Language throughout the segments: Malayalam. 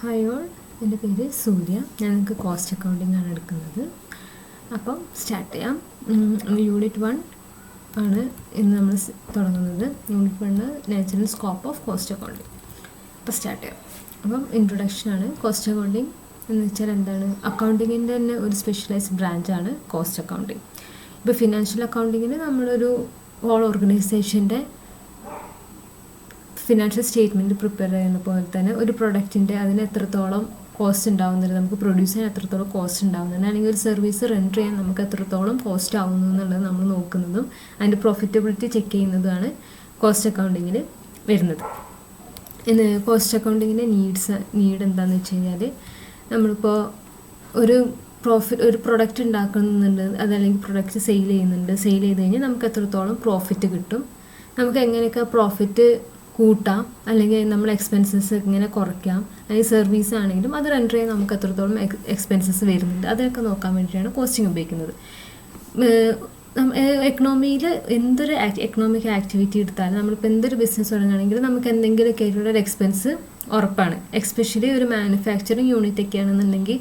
ഹായ് ഓൾ, എൻ്റെ പേര് സൂര്യ. ഞാൻ നിങ്ങൾക്ക് കോസ്റ്റ് അക്കൗണ്ടിംഗ് ആണ് എടുക്കുന്നത്. അപ്പം സ്റ്റാർട്ട് ചെയ്യാം. യൂണിറ്റ് 1 ആണ് ഇന്ന് നമ്മൾ തുടങ്ങുന്നത്. Unit 1 natural scope of cost accounting. അപ്പോൾ സ്റ്റാർട്ട് ചെയ്യാം. അപ്പം ഇൻട്രൊഡക്ഷനാണ്. കോസ്റ്റ് അക്കൗണ്ടിങ് എന്ന് വെച്ചാൽ എന്താണ്? അക്കൗണ്ടിങ്ങിൻ്റെ തന്നെ ഒരു സ്പെഷ്യലൈസ്ഡ് ബ്രാഞ്ചാണ് കോസ്റ്റ് അക്കൗണ്ടിങ്. ഇപ്പോൾ ഫിനാൻഷ്യൽ അക്കൗണ്ടിങ്ങിന് നമ്മളൊരു ഹോൾ ഓർഗനൈസേഷൻ്റെ ഫിനാൻഷ്യൽ സ്റ്റേറ്റ്മെൻറ്റ് പ്രിപ്പയർ ചെയ്യുന്ന പോലെ തന്നെ ഒരു പ്രൊഡക്റ്റിൻ്റെ അതിന് എത്രത്തോളം കോസ്റ്റ് ഉണ്ടാവുന്നുണ്ട്, നമുക്ക് പ്രൊഡ്യൂസ് ചെയ്യാൻ എത്രത്തോളം കോസ്റ്റ് ഉണ്ടാവുന്നുണ്ട്, അല്ലെങ്കിൽ ഒരു സർവീസ് റെൻഡർ ചെയ്യാൻ നമുക്ക് എത്രത്തോളം കോസ്റ്റ് ആവുന്നു എന്നുള്ളത് നമ്മൾ നോക്കുന്നതും അതിൻ്റെ പ്രോഫിറ്റബിലിറ്റി ചെക്ക് ചെയ്യുന്നതുമാണ് കോസ്റ്റ് അക്കൗണ്ടിങ്ങിൽ വരുന്നത്. കോസ്റ്റ് അക്കൗണ്ടിങ്ങിൻ്റെ നീഡ് എന്താണെന്ന് വെച്ച് കഴിഞ്ഞാൽ, നമ്മളിപ്പോൾ ഒരു പ്രൊഡക്റ്റ് ഉണ്ടാക്കുന്നുണ്ട്, അതല്ലെങ്കിൽ പ്രൊഡക്റ്റ് സെയിൽ ചെയ്ത് കഴിഞ്ഞാൽ നമുക്ക് എത്രത്തോളം പ്രോഫിറ്റ് കിട്ടും, നമുക്ക് എങ്ങനെയൊക്കെ പ്രോഫിറ്റ് കൂട്ടാം, അല്ലെങ്കിൽ നമ്മൾ എക്സ്പെൻസസ് എങ്ങനെ കുറയ്ക്കാം, അല്ലെങ്കിൽ സർവീസ് ആണെങ്കിലും അത് റെൻഡർ ചെയ്യാൻ നമുക്ക് എത്രത്തോളം എക്സ്പെൻസസ് വരുന്നുണ്ട്, അതൊക്കെ നോക്കാൻ വേണ്ടിയിട്ടാണ് കോസ്റ്റിംഗ് ഉപയോഗിക്കുന്നത്. എക്കണോമിയിൽ എന്തൊരു എക്കണോമിക് ആക്ടിവിറ്റി എടുത്താലും നമ്മളിപ്പോൾ എന്തൊരു ബിസിനസ് തുടങ്ങുകയാണെങ്കിലും നമുക്ക് എന്തെങ്കിലുമൊക്കെ ആയിട്ടുള്ള ഒരു എക്സ്പെൻസ് ഉറപ്പാണ്. എസ്പെഷ്യലി ഒരു മാനുഫാക്ചറിങ് യൂണിറ്റ് ഒക്കെ ആണെന്നുണ്ടെങ്കിൽ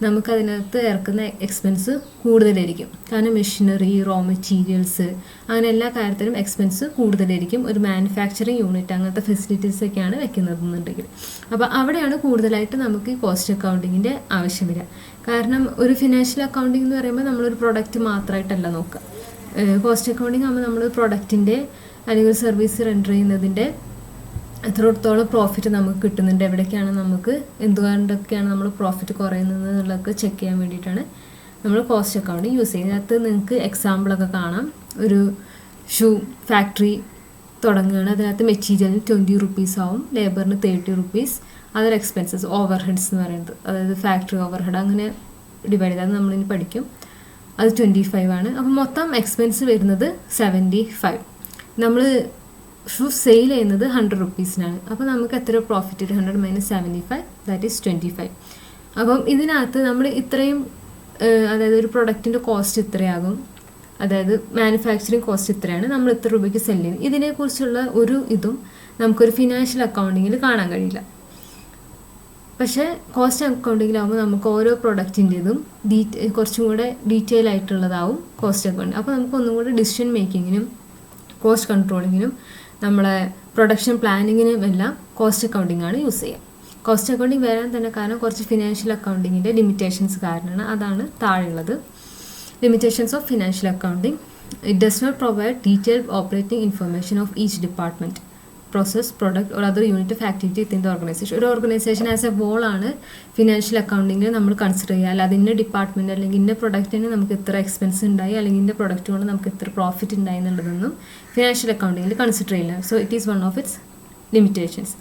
നമുക്കതിനകത്ത് ഇറക്കുന്ന എക്സ്പെൻസ് കൂടുതലായിരിക്കും. കാരണം മെഷീനറി, റോ മെറ്റീരിയൽസ്, അങ്ങനെ എല്ലാ കാര്യത്തിലും എക്സ്പെൻസ് കൂടുതലായിരിക്കും. ഒരു മാനുഫാക്ചറിങ് യൂണിറ്റ് അങ്ങനത്തെ ഫെസിലിറ്റീസൊക്കെയാണ് വെക്കുന്നതെന്നുണ്ടെങ്കിൽ, അപ്പോൾ അവിടെയാണ് കൂടുതലായിട്ട് നമുക്ക് ഈ കോസ്റ്റ് അക്കൗണ്ടിങ്ങിൻ്റെ ആവശ്യം വരിക. കാരണം ഒരു ഫിനാൻഷ്യൽ അക്കൗണ്ടിങ് എന്ന് പറയുമ്പോൾ നമ്മളൊരു പ്രൊഡക്റ്റ് മാത്രമായിട്ടല്ല നോക്കുക. കോസ്റ്റ് അക്കൗണ്ടിങ് ആകുമ്പോൾ നമ്മൾ പ്രൊഡക്റ്റിൻ്റെ അല്ലെങ്കിൽ സർവീസ് റെൻഡർ ചെയ്യുന്നതിൻ്റെ എത്രത്തോളം പ്രോഫിറ്റ് നമുക്ക് കിട്ടുന്നുണ്ട്, എവിടേക്കാണ് നമുക്ക് എന്തുകൊണ്ടൊക്കെയാണ് നമ്മൾ പ്രോഫിറ്റ് കുറയുന്നത് എന്നുള്ളതൊക്കെ ചെക്ക് ചെയ്യാൻ വേണ്ടിയിട്ടാണ് നമ്മൾ കോസ്റ്റ് അക്കൗണ്ടിങ് യൂസ് ചെയ്യുന്നത്. അതിനകത്ത് നിങ്ങൾക്ക് എക്സാമ്പിളൊക്കെ കാണാം. ഒരു ഷൂ ഫാക്ടറി തുടങ്ങുകയാണ്, അതിനകത്ത് മെറ്റീരിയലിന് 20 rupees ആവും, ലേബറിന് 30 rupees, other expenses overheads എന്ന് പറയുന്നത്, അതായത് ഫാക്ടറി ഓവർ ഹെഡ് അങ്ങനെ ഡിവൈഡ് ചെയ്ത് അത് നമ്മളിനി പഠിക്കും. അത് 25 ആണ്. അപ്പോൾ മൊത്തം എക്സ്പെൻസ് വരുന്നത് 75. നമ്മൾ ഷൂ സെയിൽ ചെയ്യുന്നത് 100 rupeesനാണ്. അപ്പോൾ നമുക്ക് എത്ര പ്രോഫിറ്റ്? 100 - 75, that is 25. അപ്പം ഇതിനകത്ത് നമ്മൾ ഇത്രയും, അതായത് ഒരു പ്രൊഡക്റ്റിൻ്റെ കോസ്റ്റ് ഇത്രയാകും, അതായത് മാനുഫാക്ചറിങ് കോസ്റ്റ് ഇത്രയാണ്, നമ്മൾ ഇത്ര രൂപയ്ക്ക് സെല് ചെയ്യുന്നത്. ഇതിനെക്കുറിച്ചുള്ള ഒരു ഇതും നമുക്കൊരു ഫിനാൻഷ്യൽ അക്കൗണ്ടിങ്ങിൽ കാണാൻ കഴിയില്ല. പക്ഷേ കോസ്റ്റ് അക്കൗണ്ടിങ്ങിലാവുമ്പോൾ നമുക്ക് ഓരോ പ്രൊഡക്റ്റിൻ്റെതും കുറച്ചും കൂടെ ഡീറ്റെയിൽ ആയിട്ടുള്ളതാവും കോസ്റ്റ് അക്കൗണ്ടിങ്. അപ്പോൾ നമുക്ക് ഒന്നും കൂടെ ഡിസിഷൻ മേക്കിങ്ങിനും കോസ്റ്റ് കൺട്രോളിങ്ങിനും നമ്മളെ പ്രൊഡക്ഷൻ പ്ലാനിങ്ങിനും എല്ലാം കോസ്റ്റ് അക്കൗണ്ടിങ് ആണ് യൂസ് ചെയ്യുക. കോസ്റ്റ് അക്കൗണ്ടിങ് വരാൻ തന്നെ കാരണം കുറച്ച് ഫിനാൻഷ്യൽ അക്കൗണ്ടിങ്ങിൻ്റെ ലിമിറ്റേഷൻസ് കാരണമാണ്. അതാണ് താഴെയുള്ളത്. Limitations of financial accounting: it does not provide detailed operating information of each department, process, product or other unit of activity within the organization. ഒരു ഓർഗനൈസേഷൻ ആസ് എ വോൾ ആണ് ഫിനാൻഷ്യൽ അക്കൗണ്ടിങ്ങിൽ നമ്മൾ കൺസിഡർ ചെയ്യുക. അല്ല അതിൻ്റെ ഡിപ്പാർട്ട്മെൻറ്റ് അല്ലെങ്കിൽ ഇന്ന പ്രൊഡക്റ്റിന് നമുക്ക് എത്ര എക്സ്പെൻസ് ഉണ്ടായി, അല്ലെങ്കിൽ ഇന്ന പ്രൊഡക്റ്റ് കൊണ്ട് നമുക്ക് എത്ര പ്രോഫിറ്റ് ഉണ്ടായി എന്നുള്ളതൊന്നും ഫിനാൻഷ്യൽ അക്കൗണ്ടിങ്ങിൽ കൺസിഡർ ചെയ്യില്ല. So it is one of its limitations.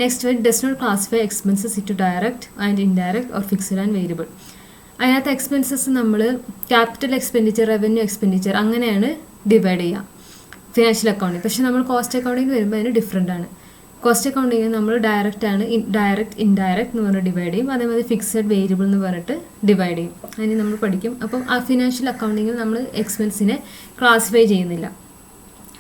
Next, it does not classify expenses into direct and indirect or fixed and variable. അതിനകത്ത് എക്സ്പെൻസസ് നമ്മൾ ക്യാപിറ്റൽ എക്സ്പെൻഡിച്ചർ, റവന്യൂ എക്സ്പെൻഡിച്ചർ അങ്ങനെയാണ് ഡിവൈഡ് ചെയ്യുക ഫിനാൻഷ്യൽ അക്കൗണ്ടിങ്. പക്ഷേ നമ്മൾ കോസ്റ്റ് അക്കൗണ്ടിങ് വരുമ്പോൾ അതിന് ഡിഫറെൻ്റ് ആണ്. കോസ്റ്റ് അക്കൗണ്ടിങ് നമ്മൾ ഡയറക്റ്റ് ആണ്, ഡയറക്റ്റ് ഇൻഡയറക്റ്റ് എന്ന് പറഞ്ഞ് ഡിവൈഡ് ചെയ്യും. അതേമാതിരി ഫിക്സഡ്, വേരിയബിൾ എന്ന് പറഞ്ഞിട്ട് ഡിവൈഡ് ചെയ്യും. അതിന് നമ്മൾ പഠിക്കും. അപ്പം ആ ഫിനാൻഷ്യൽ അക്കൗണ്ടിങ്ങിൽ നമ്മൾ എക്സ്പെൻസിനെ ക്ലാസിഫൈ ചെയ്യുന്നില്ല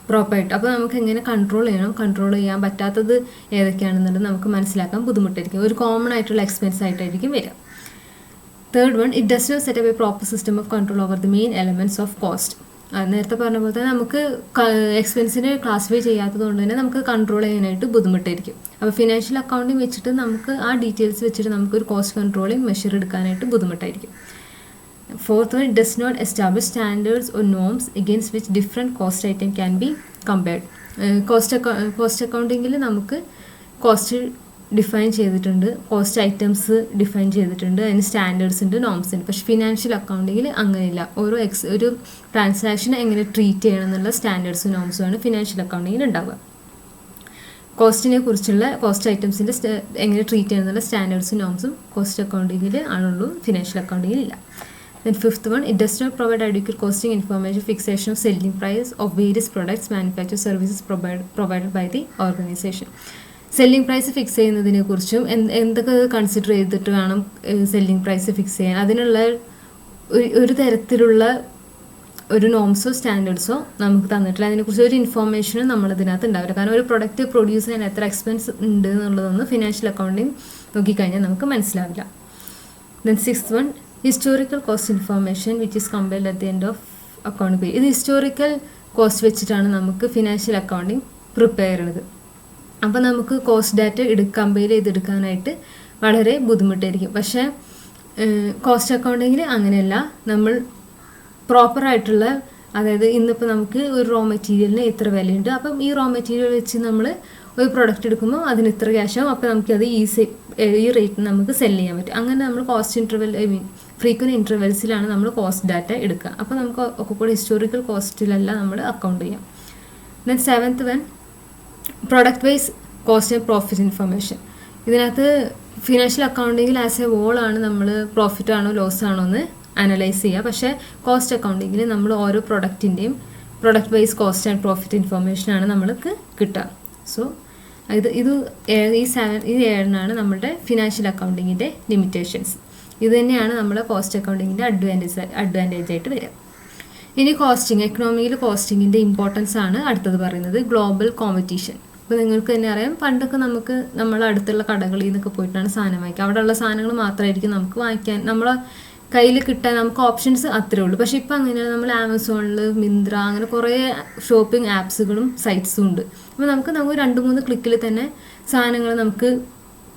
പ്രോപ്പറായിട്ട്. അപ്പോൾ നമുക്ക് എങ്ങനെ കൺട്രോൾ ചെയ്യണം, കൺട്രോൾ ചെയ്യാൻ പറ്റാത്തത് ഏതൊക്കെയാണെന്നുള്ളത് നമുക്ക് മനസ്സിലാക്കാൻ ബുദ്ധിമുട്ടായിരിക്കും. ഒരു കോമൺ ആയിട്ടുള്ള എക്സ്പെൻസ് ആയിട്ടായിരിക്കും വരിക. Third one, it does not set up a proper system of control over the main elements of cost. നേരത്തെ പറഞ്ഞ പോലെ തന്നെ നമുക്ക് എക്സ്പെൻസിനെ ക്ലാസിഫൈ ചെയ്യാത്തത് കൊണ്ട് തന്നെ നമുക്ക് കൺട്രോൾ ചെയ്യാനായിട്ട് ബുദ്ധിമുട്ടായിരിക്കും. അപ്പോൾ ഫിനാൻഷ്യൽ അക്കൗണ്ടിങ് വെച്ചിട്ട് നമുക്ക് ആ ഡീറ്റെയിൽസ് വെച്ചിട്ട് നമുക്കൊരു കോസ്റ്റ് കൺട്രോളിങ് മെഷർ എടുക്കാനായിട്ട് ബുദ്ധിമുട്ടായിരിക്കും. Fourth one, it does not establish standards or norms against which different cost item can be compared. Cost അക്കൗണ്ടിങ്ങിൽ നമുക്ക് കോസ്റ്റ് ഡിഫൈൻ ചെയ്തിട്ടുണ്ട്, കോസ്റ്റ് ഐറ്റംസ് ഡിഫൈൻ ചെയ്തിട്ടുണ്ട്, അതിന് സ്റ്റാൻഡേർഡ്സ് ഉണ്ട്, നോംസ് ഉണ്ട്. പക്ഷേ ഫിനാൻഷ്യൽ അക്കൗണ്ടിങ്ങിൽ അങ്ങനെയില്ല. ഒരു ട്രാൻസാക്ഷനെ എങ്ങനെ ട്രീറ്റ് ചെയ്യണം എന്നുള്ള സ്റ്റാൻഡേർഡ്സും നോംസും ആണ് ഫിനാൻഷ്യൽ അക്കൗണ്ടിങ്ങിൽ ഉണ്ടാവുക. കോസ്റ്റിനെ കുറിച്ചുള്ള കോസ്റ്റ് ഐറ്റംസിൻ്റെ എങ്ങനെ ട്രീറ്റ് ചെയ്യണം എന്നുള്ള സ്റ്റാൻഡേർഡ്സും നോംസും കോസ്റ്റ് അക്കൗണ്ടിങ്ങിൽ ആണുള്ളൂ, ഫിനാൻഷ്യൽ അക്കൗണ്ടിങ്ങിൽ ഇല്ല. Then fifth one, it does not provide adequate costing information, fixation of selling price of various products, manufactured services provided by the organization. Selling price fix ചെയ്യുന്നതിനെ കുറിച്ചും എന്തൊക്കെ കൺസിഡർ ചെയ്തിട്ട് വേണം സെല്ലിംഗ് പ്രൈസ് ഫിക്സ് ചെയ്യാൻ, അതിനുള്ള ഒരു തരത്തിലുള്ള ഒരു നോംസോ സ്റ്റാൻഡേർഡ്സോ നമുക്ക് തന്നിട്ടില്ല. അതിനെക്കുറിച്ച് ഒരു ഇൻഫോർമേഷനും നമ്മളിതിനകത്ത് ഉണ്ടാവില്ല. കാരണം ഒരു പ്രൊഡക്റ്റ് പ്രൊഡ്യൂസ് ചെയ്യാൻ എത്ര എക്സ്പെൻസ് ഉണ്ട് എന്നുള്ളതൊന്നും ഫിനാൻഷ്യൽ അക്കൗണ്ടിങ് നോക്കിക്കഴിഞ്ഞാൽ നമുക്ക് മനസ്സിലാവില്ല. Then 6th one, historical cost information which is compiled at the end of account pay. ഇത് ഹിസ്റ്റോറിക്കൽ കോസ്റ്റ് വെച്ചിട്ടാണ് നമുക്ക് ഫിനാൻഷ്യൽ അക്കൗണ്ടിങ് പ്രിപ്പയർ ചെയ്യുന്നത്. അപ്പോൾ നമുക്ക് കോസ്റ്റ് ഡാറ്റ കമ്പൈൽ ചെയ്തെടുക്കാനായിട്ട് വളരെ ബുദ്ധിമുട്ടായിരിക്കും. പക്ഷേ കോസ്റ്റ് അക്കൗണ്ടിങ്ങിൽ അങ്ങനെയല്ല. നമ്മൾ പ്രോപ്പറായിട്ടുള്ള, അതായത് ഇന്നിപ്പോൾ നമുക്ക് ഒരു റോ മെറ്റീരിയലിന് ഇത്ര വിലയുണ്ട്, അപ്പം ഈ റോ മെറ്റീരിയൽ വെച്ച് നമ്മൾ ഒരു പ്രൊഡക്റ്റ് എടുക്കുമ്പോൾ അതിന് ഇത്ര ക്യാഷാവും, അപ്പോൾ നമുക്കത് ഈ റേറ്റിന് നമുക്ക് സെല് ചെയ്യാൻ പറ്റും. അങ്ങനെ നമ്മൾ കോസ്റ്റ് ഇൻ്റർവെൽ, ഫ്രീക്വൻറ്റ് ഇൻ്റർവെൽസിലാണ് നമ്മൾ കോസ്റ്റ് ഡാറ്റ എടുക്കുക. അപ്പോൾ നമുക്ക് ഒക്കെ കൂടി ഹിസ്റ്റോറിക്കൽ കോസ്റ്റിലല്ല നമ്മൾ അക്കൗണ്ട് ചെയ്യാം. Then 7th one, product wise cost and profit information. ഇതിനകത്ത് ഫിനാൻഷ്യൽ അക്കൗണ്ടിങ്ങിൽ ആസ് എ വോൾ ആണ് നമ്മൾ പ്രോഫിറ്റ് ആണോ ലോസ് ആണോ എന്ന് അനലൈസ് ചെയ്യുക. പക്ഷേ കോസ്റ്റ് അക്കൗണ്ടിങ്ങിൽ നമ്മൾ ഓരോ പ്രൊഡക്റ്റിൻ്റെയും product wise cost and profit ഇൻഫർമേഷനാണ് നമ്മൾക്ക് കിട്ടുക. സോ ഈ 7 നമ്മുടെ ഫിനാൻഷ്യൽ അക്കൗണ്ടിങ്ങിൻ്റെ ലിമിറ്റേഷൻസ്. ഇത് തന്നെയാണ് നമ്മുടെ കോസ്റ്റ് അക്കൗണ്ടിങ്ങിൻ്റെ അഡ്വാൻറ്റേജ് ആയിട്ട് വരിക. ഇനി കോസ്റ്റിംഗ്, എക്കണോമിയിൽ കോസ്റ്റിങ്ങിൻ്റെ ഇമ്പോർട്ടൻസ് ആണ് അടുത്തത് പറയുന്നത്. Global competition. ഇപ്പോൾ നിങ്ങൾക്ക് തന്നെ അറിയാം, പണ്ടൊക്കെ നമുക്ക് നമ്മളെ അടുത്തുള്ള കടകളിൽ നിന്നൊക്കെ പോയിട്ടാണ് സാധനം വാങ്ങിക്കുക. അവിടെയുള്ള സാധനങ്ങൾ മാത്രമായിരിക്കും നമുക്ക് വാങ്ങിക്കാൻ നമ്മളെ കയ്യിൽ കിട്ടാൻ നമുക്ക് ഓപ്ഷൻസ് അത്രേ ഉള്ളൂ. പക്ഷേ ഇപ്പോൾ അങ്ങനെയാണ്, നമ്മൾ ആമസോണിൽ, മിന്ത്ര, അങ്ങനെ കുറേ ഷോപ്പിംഗ് ആപ്സുകളും സൈറ്റ്സും ഉണ്ട്. അപ്പോൾ നമുക്ക് 2-3 ക്ലിക്കിൽ തന്നെ സാധനങ്ങൾ നമുക്ക്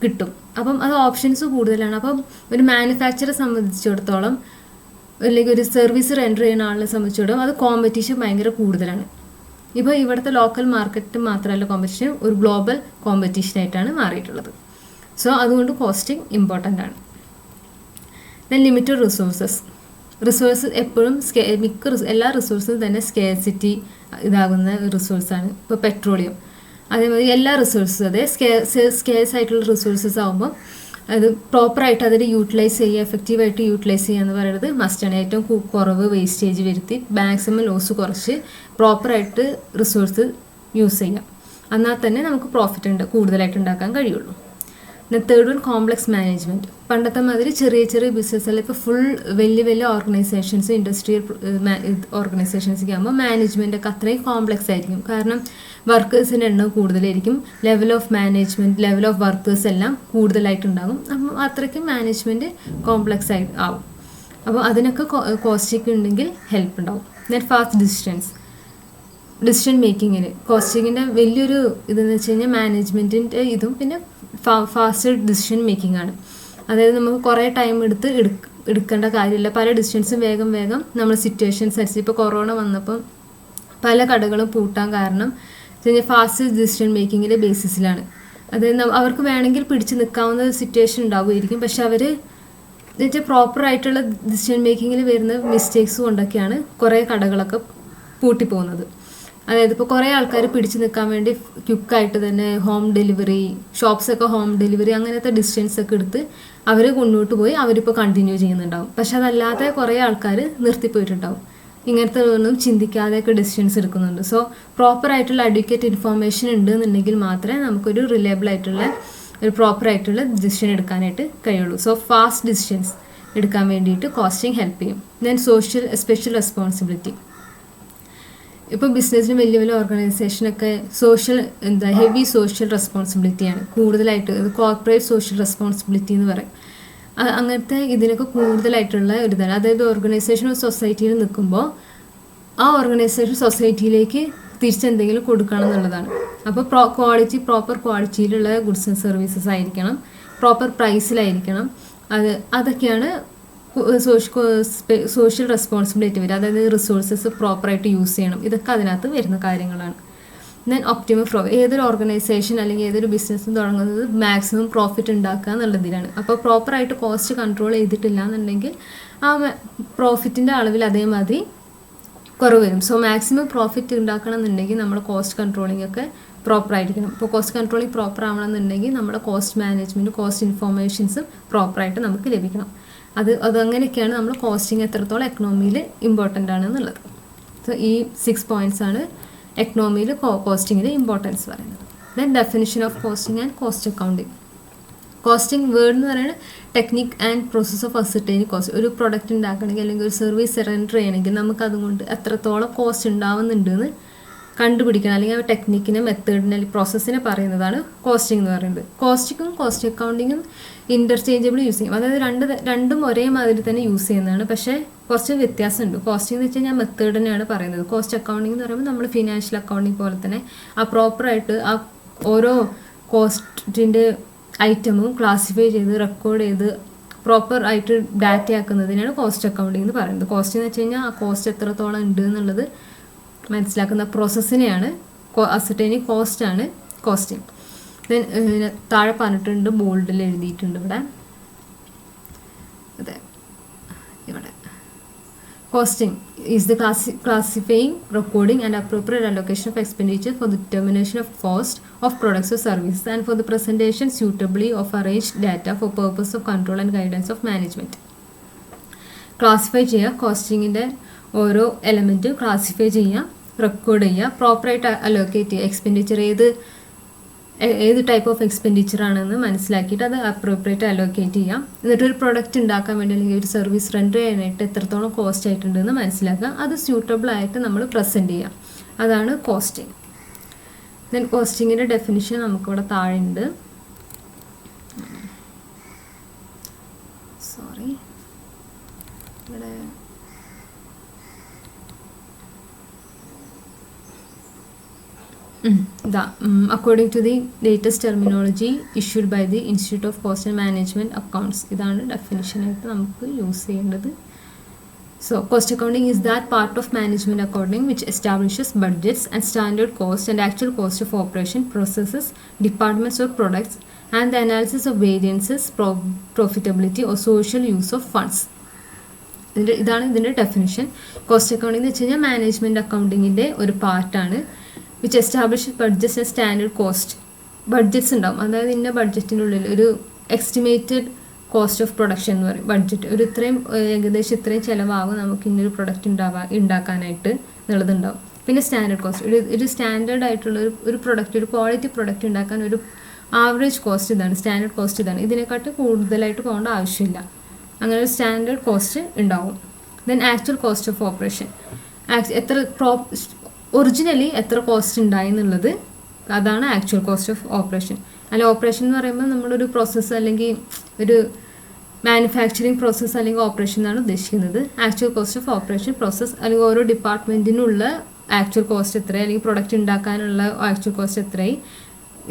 കിട്ടും. അപ്പം അത് ഓപ്ഷൻസ് കൂടുതലാണ്. അപ്പം ഒരു മാനുഫാക്ചറെ സംബന്ധിച്ചിടത്തോളം, അല്ലെങ്കിൽ ഒരു സർവീസ് റെൻഡർ ചെയ്യുന്ന ആളിനെ സംബന്ധിച്ചിടത്തോളം അത് കോമ്പറ്റീഷൻ ഭയങ്കര കൂടുതലാണ്. ഇപ്പോൾ ഇവിടുത്തെ ലോക്കൽ മാർക്കറ്റ് മാത്രമല്ല കോമ്പറ്റീഷൻ, ഒരു ഗ്ലോബൽ കോമ്പറ്റീഷനായിട്ടാണ് മാറിയിട്ടുള്ളത്. സോ അതുകൊണ്ട് കോസ്റ്റിംഗ് ഇമ്പോർട്ടൻ്റ് ആണ്. ദെൻ ലിമിറ്റഡ് റിസോഴ്സസ് എപ്പോഴും എല്ലാ റിസോഴ്സും തന്നെ സ്കേർസിറ്റി ഇതാകുന്ന റിസോഴ്സാണ്. ഇപ്പോൾ പെട്രോളിയം, അതേമാതിരി എല്ലാ റിസോഴ്സും അതെ സ്കേഴ്സ് ആയിട്ടുള്ള റിസോഴ്സസ് ആകുമ്പോൾ അത് പ്രോപ്പറായിട്ട് അതിൽ യൂട്ടിലൈസ് ചെയ്യുക, എഫക്റ്റീവായിട്ട് യൂട്ടിലൈസ് ചെയ്യുക എന്ന് പറയുന്നത് മസ്റ്റാണ്. ഏറ്റവും കുറവ് വേസ്റ്റേജ് വരുത്തി മാക്സിമം ലോസ് കുറച്ച് പ്രോപ്പറായിട്ട് റിസോഴ്സ് യൂസ് ചെയ്യാം. എന്നാൽ തന്നെ നമുക്ക് പ്രോഫിറ്റ് കൂടുതലായിട്ട് ഉണ്ടാക്കാൻ കഴിയുള്ളൂ. പിന്നെ 3rd വൺ, കോംപ്ലക്സ് മാനേജ്മെൻറ്റ്. പണ്ടത്തെ മാതിരി ചെറിയ ചെറിയ ബിസിനസ്സിൽ ഇപ്പോൾ ഫുൾ വലിയ ഓർഗനൈസേഷൻസ്, ഇൻഡസ്ട്രിയൽ ഓർഗനൈസേഷൻസൊക്കെ ആകുമ്പോൾ മാനേജ്മെൻറ്റൊക്കെ അത്രയും കോംപ്ലക്സ് ആയിരിക്കും. കാരണം വർക്കേഴ്സിൻ്റെ എണ്ണം കൂടുതലായിരിക്കും, level of management, level of workers എല്ലാം കൂടുതലായിട്ടുണ്ടാകും. അപ്പം അത്രയ്ക്കും മാനേജ്മെൻറ്റ് കോംപ്ലക്സ് ആയി ആവും. അപ്പോൾ അതിനൊക്കെ കോസ്റ്റിംഗ് ഉണ്ടെങ്കിൽ ഹെൽപ്പ് ഉണ്ടാവും. ദെൻ ഫാസ്റ്റ് ഡിസിഷൻ മേക്കിങ്ങിന് കോസ്റ്റിങ്ങിൻ്റെ വലിയൊരു ഇതെന്ന് വെച്ച് കഴിഞ്ഞാൽ മാനേജ്മെൻറ്റിൻ്റെ ഇതും പിന്നെ ഫാസ്റ്റ് ഡിസിഷൻ മേക്കിംഗ് ആണ്. അതായത് നമുക്ക് കുറേ ടൈം എടുക്കേണ്ട കാര്യമില്ല. പല ഡിസിഷൻസും വേഗം നമ്മൾ സിറ്റുവേഷൻസ് അനുസരിച്ച്, ഇപ്പോൾ കൊറോണ വന്നപ്പം പല കടകളും പൂട്ടാൻ കാരണം ഫാസ്റ്റ് ഡിസിഷൻ മേക്കിങ്ങിൻ്റെ ബേസിസിലാണ്. അതായത് അവർക്ക് വേണമെങ്കിൽ പിടിച്ച് നിൽക്കാവുന്ന സിറ്റുവേഷൻ ഉണ്ടാവുമായിരിക്കും, പക്ഷെ അവർ എന്നുവെച്ചാൽ പ്രോപ്പറായിട്ടുള്ള ഡിസിഷൻ മേക്കിങ്ങിൽ വരുന്ന മിസ്റ്റേക്സ് കൊണ്ടൊക്കെയാണ് കുറേ കടകളൊക്കെ പൂട്ടിപ്പോകുന്നത്. അതായത് ഇപ്പോൾ കുറേ ആൾക്കാർ പിടിച്ച് നിൽക്കാൻ വേണ്ടി ക്വിക്കായിട്ട് തന്നെ ഹോം ഡെലിവറി, ഷോപ്സൊക്കെ ഹോം ഡെലിവറി അങ്ങനത്തെ ഡിസ്റ്റൻസൊക്കെ എടുത്ത് അവർ മുന്നോട്ട് പോയി അവരിപ്പോൾ കണ്ടിന്യൂ ചെയ്യുന്നുണ്ടാവും. പക്ഷെ അതല്ലാതെ കുറേ ആൾക്കാർ നിർത്തിപ്പോയിട്ടുണ്ടാവും. ഇങ്ങനത്തെ ഒന്നും ചിന്തിക്കാതെയൊക്കെ ഡിസിഷൻസ് എടുക്കുന്നുണ്ട്. സോ പ്രോപ്പറായിട്ടുള്ള അഡ്വക്കേറ്റ് ഇൻഫോർമേഷൻ ഉണ്ട് എന്നുണ്ടെങ്കിൽ മാത്രമേ നമുക്കൊരു റിലയബിൾ ആയിട്ടുള്ള ഒരു പ്രോപ്പറായിട്ടുള്ള ഡിസിഷൻ എടുക്കാനായിട്ട് കഴിയുള്ളൂ. സോ ഫാസ്റ്റ് ഡിസിഷൻസ് എടുക്കാൻ വേണ്ടിയിട്ട് കോസ്റ്റിംഗ് ഹെൽപ്പ് ചെയ്യും. Then special responsibility. ഇപ്പോൾ ബിസിനസ്സിന് വലിയ ഓർഗനൈസേഷനൊക്കെ ഹെവി സോഷ്യൽ റെസ്പോൺസിബിലിറ്റിയാണ് കൂടുതലായിട്ട്. ഇത് കോർപ്പറേറ്റ് സോഷ്യൽ റെസ്പോൺസിബിലിറ്റി എന്ന് പറയും. അങ്ങനത്തെ ഇതിനൊക്കെ കൂടുതലായിട്ടുള്ള ഒരു ഇതാണ്. അതായത് ഓർഗനൈസേഷൻ ഒരു സൊസൈറ്റിയിൽ നിൽക്കുമ്പോൾ ആ ഓർഗനൈസേഷൻ സൊസൈറ്റിയിലേക്ക് തിരിച്ചെന്തെങ്കിലും കൊടുക്കണം എന്നുള്ളതാണ്. അപ്പോൾ പ്രോപ്പർ ക്വാളിറ്റിയിലുള്ള ഗുഡ്സ് ആൻഡ് സർവീസസ് ആയിരിക്കണം, പ്രോപ്പർ പ്രൈസിലായിരിക്കണം. അതൊക്കെയാണ് സോഷ്യൽ റെസ്പോൺസിബിലിറ്റി വരും. അതായത് റിസോഴ്സസ് പ്രോപ്പറായിട്ട് യൂസ് ചെയ്യണം. ഇതൊക്കെ അതിനകത്ത് വരുന്ന കാര്യങ്ങളാണ്. Then optimum profit. ഏതൊരു ഓർഗനൈസേഷൻ അല്ലെങ്കിൽ ഏതൊരു ബിസിനസ്സും തുടങ്ങുന്നത് മാക്സിമം പ്രോഫിറ്റ് ഉണ്ടാക്കുക എന്നുള്ളതിലാണ്. അപ്പോൾ പ്രോപ്പറായിട്ട് കോസ്റ്റ് കൺട്രോൾ ചെയ്തിട്ടില്ല എന്നുണ്ടെങ്കിൽ ആ പ്രോഫിറ്റിൻ്റെ അളവിൽ അതേമാതിരി കുറവ് വരും. സോ മാക്സിമം പ്രോഫിറ്റ് ഉണ്ടാക്കണം എന്നുണ്ടെങ്കിൽ നമ്മുടെ കോസ്റ്റ് കൺട്രോളിംഗ് ഒക്കെ പ്രോപ്പറായിരിക്കണം. ഇപ്പോൾ കോസ്റ്റ് കൺട്രോളിംഗ് പ്രോപ്പർ ആവണമെന്നുണ്ടെങ്കിൽ നമ്മുടെ കോസ്റ്റ് മാനേജ്മെൻറ്റ്, കോസ്റ്റ് ഇൻഫോർമേഷൻസും പ്രോപ്പറായിട്ട് നമുക്ക് ലഭിക്കണം. അതങ്ങനെയൊക്കെയാണ് നമ്മൾ കോസ്റ്റിംഗ് എത്രത്തോളം എക്കണോമിയിൽ ഇമ്പോർട്ടൻ്റ് ആണെന്നുള്ളത്. സോ ഈ 6 പോയിൻറ്റ്സ് ആണ് എക്കണോമിയിൽ കോസ്റ്റിങ്ങിൻ്റെ ഇമ്പോർട്ടൻസ് പറയുന്നത്. Then definition of costing and cost accounting. Costing word എന്ന് പറയുന്നത് technique and process of ascertaining cost. ഒരു പ്രൊഡക്റ്റ് ഉണ്ടാക്കണമെങ്കിൽ അല്ലെങ്കിൽ ഒരു സർവീസ് റെൻഡർ ചെയ്യണമെങ്കിൽ നമുക്ക് അതുകൊണ്ട് എത്രത്തോളം കോസ്റ്റ് ഉണ്ടാവുന്നുണ്ടെന്ന് കണ്ടുപിടിക്കണം, അല്ലെങ്കിൽ ആ ടെക്നിക്കിനെ, മെത്തേഡിനെ, അല്ലെങ്കിൽ പ്രോസസ്സിനെ പറയുന്നതാണ് കോസ്റ്റിംഗ് എന്ന് പറയുന്നത്. കോസ്റ്റിങ്ങും കോസ്റ്റ് അക്കൗണ്ടിങ്ങും ഇൻ്റർചേഞ്ചബിൾ യൂസ് ചെയ്യും. അതായത് രണ്ടും ഒരേ മാതിരി തന്നെ യൂസ് ചെയ്യുന്നതാണ്, പക്ഷേ കുറച്ച് വ്യത്യാസമുണ്ട്. കോസ്റ്റിംഗ് എന്ന് വെച്ച് കഴിഞ്ഞാൽ മെത്തേഡ് തന്നെയാണ് പറയുന്നത്. കോസ്റ്റ് അക്കൗണ്ടിങ് എന്ന് പറയുമ്പോൾ നമ്മൾ ഫിനാൻഷ്യൽ അക്കൗണ്ടിങ് പോലെ തന്നെ ആ പ്രോപ്പറായിട്ട് ആ ഓരോ കോസ്റ്റിൻ്റെ ഐറ്റമും ക്ലാസിഫൈ ചെയ്ത് റെക്കോർഡ് ചെയ്ത് പ്രോപ്പർ ആയിട്ട് ഡാറ്റ ആക്കുന്നതിനാണ് കോസ്റ്റ് അക്കൗണ്ടിങ് എന്ന് പറയുന്നത്. കോസ്റ്റ് എന്ന് വെച്ച് കഴിഞ്ഞാൽ ആ കോസ്റ്റ് എത്രത്തോളം ഉണ്ട് എന്നുള്ളത് മനസ്സിലാക്കുന്ന പ്രോസസ്സിനെയാണ് അസർട്ടൈനിങ് കോസ്റ്റാണ് കോസ്റ്റിംഗ്. ദെൻ താഴെ പറഞ്ഞിട്ടുണ്ട്, ബോൾഡിൽ എഴുതിയിട്ടുണ്ട് ഇവിടെ. അതെ, ഇവിടെ costing is the classifying, recording and appropriate allocation of expenditure for the determination of cost of products or services and for the presentation suitably of arranged data for purpose of control and guidance of management. Classify ചെയ്യുക, കോസ്റ്റിങ്ങിൻ്റെ ഓരോ എലമെൻറ്റും ക്ലാസിഫൈ ചെയ്യുക, റെക്കോർഡ് ചെയ്യുക, പ്രോപ്പറായിട്ട് അലോക്കേറ്റ് ചെയ്യുക. എക്സ്പെൻഡിച്ചർ ഏത് ടൈപ്പ് ഓഫ് എക്സ്പെൻഡിച്ചർ ആണെന്ന് മനസ്സിലാക്കിയിട്ട് അത് അപ്രോപ്രിയേറ്റ് അലോക്കേറ്റ് ചെയ്യാം. എന്നിട്ട് ഒരു പ്രൊഡക്റ്റ് ഉണ്ടാക്കാൻ വേണ്ടി അല്ലെങ്കിൽ ഒരു സർവീസ് റെൻഡർ ചെയ്യാനായിട്ട് എത്രത്തോളം കോസ്റ്റ് ആയിട്ടുണ്ടെന്ന് മനസ്സിലാക്കുക. അത് സ്യൂട്ടബിൾ ആയിട്ട് നമ്മൾ പ്രസൻറ്റ് ചെയ്യാം. അതാണ് കോസ്റ്റിംഗ്. ദെൻ കോസ്റ്റിങ്ങിൻ്റെ ഡെഫിനിഷൻ നമുക്കിവിടെ താഴെ ഉണ്ട്. സോറി, ഇവിടെ according to the latest terminology issued by the Institute of Cost and Management Accounts. ഇതാണ് ഡെഫിനിഷൻ ആയിട്ട് നമുക്ക് യൂസ് ചെയ്യേണ്ടത്. So cost accounting is that part of management accounting which establishes budgets and standard cost and actual cost of operation, processes, departments or products, and the analysis of variances, profitability or social use of funds. ഇതാണ് ഇതിൻ്റെ ഡെഫിനിഷൻ. കോസ്റ്റ് അക്കൗണ്ടിംഗ് എന്ന് വെച്ച് കഴിഞ്ഞാൽ മാനേജ്മെൻറ്റ് അക്കൗണ്ടിങ്ങിൻ്റെ ഒരു പാർട്ടാണ്. Which establish budgets and standard cost. Budgets ഉണ്ടാവും, അതായത് ഇന്ന ബഡ്ജറ്റിനുള്ളിൽ ഒരു എസ്റ്റിമേറ്റഡ് കോസ്റ്റ് ഓഫ് പ്രൊഡക്ഷൻ എന്ന് പറയും. ബഡ്ജറ്റ് ഒരു ഏകദേശം ഇത്രയും ചിലവാകും നമുക്ക് ഇന്നൊരു പ്രൊഡക്റ്റ് ഉണ്ടാക്കാനായിട്ട് എന്നുള്ളതുണ്ടാവും. പിന്നെ സ്റ്റാൻഡേർഡ് കോസ്റ്റ്, ഒരു സ്റ്റാൻഡേർഡ് ആയിട്ടുള്ള ഒരു പ്രൊഡക്റ്റ്, ഒരു ക്വാളിറ്റി പ്രൊഡക്റ്റ് ഉണ്ടാക്കാൻ ഒരു ആവറേജ് കോസ്റ്റ് ഇതാണ്, സ്റ്റാൻഡേർഡ് കോസ്റ്റ് ഇതാണ്. ഇതിനെക്കാട്ട് കൂടുതലായിട്ട് പോകേണ്ട ആവശ്യമില്ല. അങ്ങനെ ഒരു സ്റ്റാൻഡേർഡ് കോസ്റ്റ് ഉണ്ടാവും. Then actual cost of operation, originally എത്ര കോസ്റ്റ് ഉണ്ടായി എന്നുള്ളത്, അതാണ് ആക്ച്വൽ കോസ്റ്റ് ഓഫ് ഓപ്പറേഷൻ. അല്ല, ഓപ്പറേഷൻ എന്ന് പറയുമ്പോൾ നമ്മളൊരു പ്രോസസ്സ് അല്ലെങ്കിൽ ഒരു മാനുഫാക്ചറിങ് പ്രോസസ്സ് അല്ലെങ്കിൽ ഓപ്പറേഷൻ എന്നാണ് ഉദ്ദേശിക്കുന്നത്. Actual cost of operation process അല്ലെങ്കിൽ ഓരോ ഡിപ്പാർട്ട്മെൻറ്റിനുള്ള ആക്ച്വൽ കോസ്റ്റ് എത്രയായി, അല്ലെങ്കിൽ പ്രൊഡക്റ്റ് ഉണ്ടാക്കാനുള്ള ആക്ച്വൽ കോസ്റ്റ് എത്രയായി,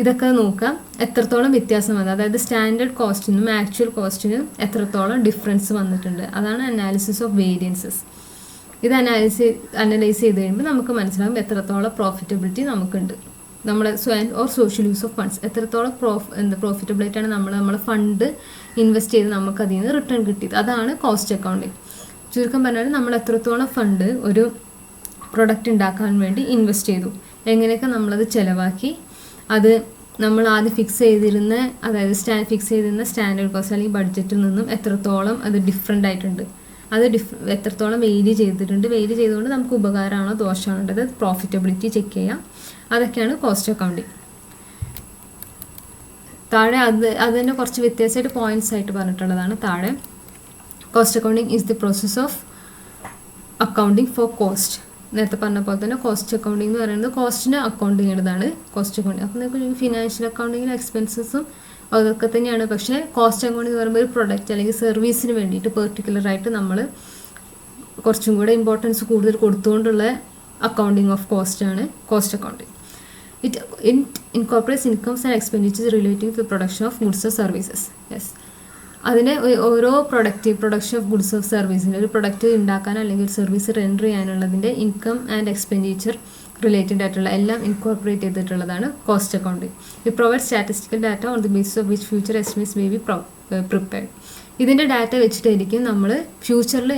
ഇതൊക്കെ നോക്കാം. എത്രത്തോളം വ്യത്യാസം വന്നത്, അതായത് സ്റ്റാൻഡേർഡ് കോസ്റ്റിനും ആക്ച്വൽ കോസ്റ്റിനും എത്രത്തോളം ഡിഫറൻസ് വന്നിട്ടുണ്ട്, അതാണ് അനാലിസിസ് ഓഫ് വേരിയൻസസ്. ഇത് അനലൈസ് ചെയ്ത് കഴിയുമ്പോൾ നമുക്ക് മനസ്സിലാകും എത്രത്തോളം പ്രോഫിറ്റബിലിറ്റി നമുക്കുണ്ട്. നമ്മുടെ സോഷ്യൽ യൂസ് ഓഫ് ഫണ്ട്സ്, എത്രത്തോളം പ്രോഫിറ്റബിലിറ്റിയാണ് നമ്മളെ ഫണ്ട് ഇൻവെസ്റ്റ് ചെയ്ത് നമുക്ക് അതിൽ നിന്ന് റിട്ടേൺ കിട്ടിയത്, അതാണ് കോസ്റ്റ് അക്കൗണ്ടിങ്. ചുരുക്കം പറഞ്ഞാൽ നമ്മൾ എത്രത്തോളം ഫണ്ട് ഒരു പ്രൊഡക്റ്റ് ഉണ്ടാക്കാൻ വേണ്ടി ഇൻവെസ്റ്റ് ചെയ്തു, എങ്ങനെയൊക്കെ നമ്മളത് ചിലവാക്കി, അത് നമ്മൾ ആദ്യം ഫിക്സ് ചെയ്തിരുന്ന സ്റ്റാൻഡേർഡ് കോസ്റ്റ് അല്ലെങ്കിൽ ബഡ്ജറ്റിൽ നിന്നും എത്രത്തോളം അത് ഡിഫറെൻ്റ് ആയിട്ടുണ്ട്, അത് എത്രത്തോളം വെയിറ്റ് ചെയ്തിട്ടുണ്ട്, വെയിറ്റ് ചെയ്തുകൊണ്ട് നമുക്ക് ഉപകാരമാണോ ദോഷമാണോ ഉള്ളത്, പ്രോഫിറ്റബിലിറ്റി ചെക്ക് ചെയ്യാം. അതൊക്കെയാണ് കോസ്റ്റ് അക്കൗണ്ടിങ്. താഴെ അത് തന്നെ കുറച്ച് വ്യത്യാസമായിട്ട് പോയിന്റ്സ് ആയിട്ട് പറഞ്ഞിട്ടുള്ളതാണ്. താഴെ cost accounting is the process of accounting for cost. നേരത്തെ പറഞ്ഞ പോലെ തന്നെ കോസ്റ്റ് അക്കൗണ്ടിങ് എന്ന് പറയുന്നത് കോസ്റ്റിനെ അക്കൗണ്ട് ചെയ്യുന്നതാണ് കോസ്റ്റ് അക്കൗണ്ടിങ്. അപ്പോൾ നിങ്ങൾക്ക് ഫിനാൻഷ്യൽ അക്കൗണ്ടിങ്ങിൽ എക്സ്പെൻസസും അതൊക്കെ തന്നെയാണ്. പക്ഷേ കോസ്റ്റ് അക്കൗണ്ടിങ് എന്ന് പറയുമ്പോൾ ഒരു പ്രൊഡക്റ്റ് അല്ലെങ്കിൽ സർവീസിന് വേണ്ടിയിട്ട് പെർട്ടിക്കുലറായിട്ട് നമ്മൾ കുറച്ചും കൂടെ ഇമ്പോർട്ടൻസ് കൂടുതൽ കൊടുത്തുകൊണ്ടുള്ള അക്കൗണ്ടിങ് ഓഫ് കോസ്റ്റാണ് cost accounting. It incorporates incomes and expenditures relating to production of goods or services. Yes, അതിനെ ഓരോ പ്രൊഡക്ഷൻ ഓഫ് ഗുഡ്സ് ഓഫ് സർവീസിന്, ഒരു പ്രൊഡക്റ്റ് ഉണ്ടാക്കാൻ അല്ലെങ്കിൽ ഒരു സർവീസ് റെൻഡർ ചെയ്യാനുള്ളതിൻ്റെ ഇൻകം ആൻഡ് എക്സ്പെൻഡിച്ചർ റിലേറ്റഡ് ആയിട്ടുള്ള എല്ലാം ഇൻകോർപ്പറേറ്റ് ചെയ്തിട്ടുള്ളതാണ് cost accounting. It provide statistical data on the basis of which future estimates may be prepared. ഇതിൻ്റെ ഡാറ്റ വെച്ചിട്ടായിരിക്കും നമ്മൾ ഫ്യൂച്ചറിൽ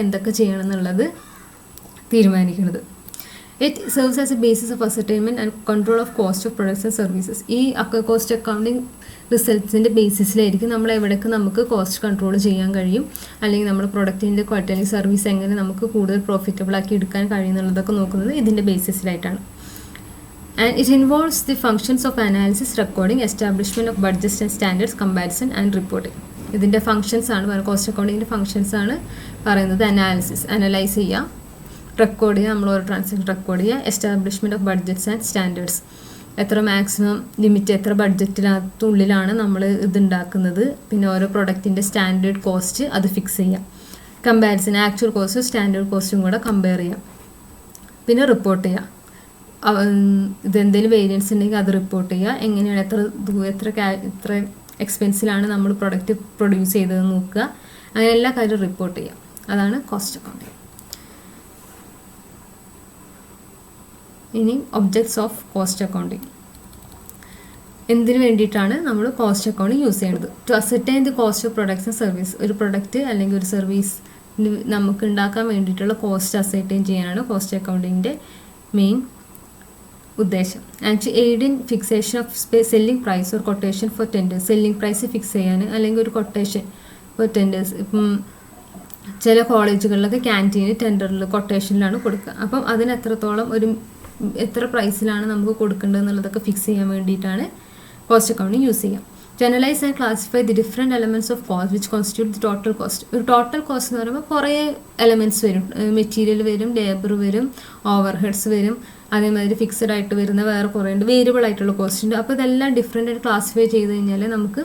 എന്തൊക്കെ ചെയ്യണം എന്നുള്ളത് തീരുമാനിക്കുന്നത്. It serves as a basis of ascertainment and control of cost of products and services. ഈ കോസ്റ്റ് അക്കൗണ്ടിങ് റിസൾട്ട്സിൻ്റെ ബേസിസിലായിരിക്കും നമ്മൾ എവിടേക്ക് നമുക്ക് കോസ്റ്റ് കൺട്രോൾ ചെയ്യാൻ കഴിയും, അല്ലെങ്കിൽ നമ്മുടെ പ്രൊഡക്റ്റിൻ്റെ ക്വാളിറ്റി അല്ലെങ്കിൽ സർവീസ് എങ്ങനെ നമുക്ക് കൂടുതൽ പ്രോഫിറ്റബിൾ ആക്കി എടുക്കാൻ കഴിയുന്നുള്ളതൊക്കെ നോക്കുന്നത് ഇതിൻ്റെ ബേസിസിലായിട്ടാണ്. And it involves the functions of analysis, recording, establishment of budgets and standards, comparison and reporting. ഇതിൻ്റെ ഫങ്ഷൻസ് ആണ് കോസ്റ്റ് അക്കൗണ്ടിങ്ങിൻ്റെ ഫങ്ഷൻസ് ആണ് പറയുന്നത്. അനാലിസിസ്, അനലൈസ് ചെയ്യുക, റെക്കോർഡ് ചെയ്യുക, നമ്മൾ ഓരോ ട്രാൻസാക്ഷൻ റെക്കോർഡ് ചെയ്യുക. Establishment of budgets and standards, എത്ര മാക്സിമം ലിമിറ്റ്, എത്ര ബഡ്ജറ്റിനകത്തുള്ളിലാണ് നമ്മൾ ഇതുണ്ടാക്കുന്നത്. പിന്നെ ഓരോ പ്രൊഡക്റ്റിൻ്റെ സ്റ്റാൻഡേർഡ് കോസ്റ്റ് അത് ഫിക്സ് ചെയ്യുക. കമ്പാരിസൺ, ആക്ച്വൽ കോസ്റ്റും സ്റ്റാൻഡേർഡ് കോസ്റ്റും കൂടെ കമ്പയർ ചെയ്യാം. പിന്നെ റിപ്പോർട്ട് ചെയ്യുക, ഇതെന്തെങ്കിലും വേരിയൻസ് ഉണ്ടെങ്കിൽ അത് റിപ്പോർട്ട് ചെയ്യുക. എങ്ങനെയാണ്, എത്ര എക്സ്പെൻസിലാണ് നമ്മൾ പ്രൊഡക്റ്റ് പ്രൊഡ്യൂസ് ചെയ്തതെന്ന് നോക്കുക. അങ്ങനെ എല്ലാ കാര്യവും റിപ്പോർട്ട് ചെയ്യുക. അതാണ് കോസ്റ്റ് അക്കൗണ്ടിങ്. ഇനി ഒബ്ജക്ട്സ് ഓഫ് കോസ്റ്റ് അക്കൗണ്ടിങ്. എന്തിനു വേണ്ടിയിട്ടാണ് നമ്മൾ കോസ്റ്റ് അക്കൗണ്ടിങ് യൂസ് ചെയ്യേണ്ടത്? To ascertain the cost of products and service. ഒരു പ്രൊഡക്റ്റ് അല്ലെങ്കിൽ ഒരു സർവീസ് നമുക്ക് ഉണ്ടാക്കാൻ വേണ്ടിയിട്ടുള്ള കോസ്റ്റ് അസർട്ടൈൻ ചെയ്യാനാണ് കോസ്റ്റ് അക്കൗണ്ടിങ്ങിൻ്റെ മെയിൻ ഉദ്ദേശം. And to aid in fixation of selling price or quotation for tenders. Selling price fix ചെയ്യാൻ അല്ലെങ്കിൽ ഒരു കൊട്ടേഷൻ ഫോർ ടെൻഡേഴ്സ്. ഇപ്പം ചില കോളേജുകളിലൊക്കെ ക്യാൻറ്റീന് ടെൻഡറിൽ കൊട്ടേഷനിലാണ് കൊടുക്കുക. അപ്പം അതിന് എത്ര പ്രൈസിലാണ് നമുക്ക് കൊടുക്കേണ്ടത് എന്നുള്ളതൊക്കെ ഫിക്സ് ചെയ്യാൻ വേണ്ടിയിട്ടാണ് കോസ്റ്റ് അക്കൗണ്ടിങ് യൂസ് ചെയ്യുക. To analyze and classify the different elements of cost which constitute the total cost. ഒരു ടോട്ടൽ കോസ്റ്റ് എന്ന് പറയുമ്പോൾ കുറേ എലമെൻറ്റ്സ് വരും. മെറ്റീരിയൽ വരും, ലേബർ വരും, ഓവർ ഹെഡ്സ് വരും, അതേമാതിരി ഫിക്സഡ് ആയിട്ട് വരുന്ന വേറെ കുറേ ഉണ്ട്, വേരിയബിൾ ആയിട്ടുള്ള കോസ്റ്റ് ഉണ്ട്. അപ്പോൾ ഇതെല്ലാം ഡിഫറെൻ്റ് ആയിട്ട് ക്ലാസിഫൈ ചെയ്ത് കഴിഞ്ഞാൽ നമുക്ക്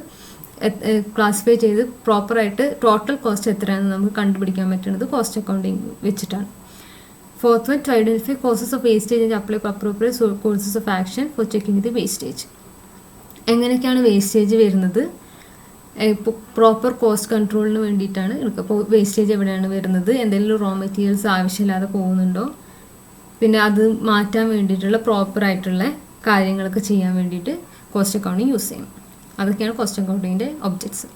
ക്ലാസിഫൈ ചെയ്ത് പ്രോപ്പറായിട്ട് ടോട്ടൽ കോസ്റ്റ് എത്രയാണെന്ന് നമുക്ക് കണ്ടുപിടിക്കാൻ പറ്റുന്നത് കോസ്റ്റ് അക്കൗണ്ടിങ് വെച്ചിട്ടാണ്. Fourth one, to identify causes of wastage and apply appropriate courses of action for checking the wastage. എങ്ങനെയൊക്കെയാണ് വേസ്റ്റേജ് വരുന്നത്? ഇപ്പോൾ പ്രോപ്പർ കോസ്റ്റ് കൺട്രോളിന് വേണ്ടിയിട്ടാണ് എടുക്കുക. അപ്പോൾ വേസ്റ്റേജ് എവിടെയാണ് വരുന്നത്, എന്തെങ്കിലും റോ മെറ്റീരിയൽസ് ആവശ്യമില്ലാതെ പോകുന്നുണ്ടോ, പിന്നെ അത് മാറ്റാൻ വേണ്ടിയിട്ടുള്ള പ്രോപ്പറായിട്ടുള്ള കാര്യങ്ങളൊക്കെ ചെയ്യാൻ വേണ്ടിയിട്ട് കോസ്റ്റ് അക്കൗണ്ടിങ് യൂസ് ചെയ്യും. അതൊക്കെയാണ് കോസ്റ്റ് അക്കൗണ്ടിങ്ങിൻ്റെ objects.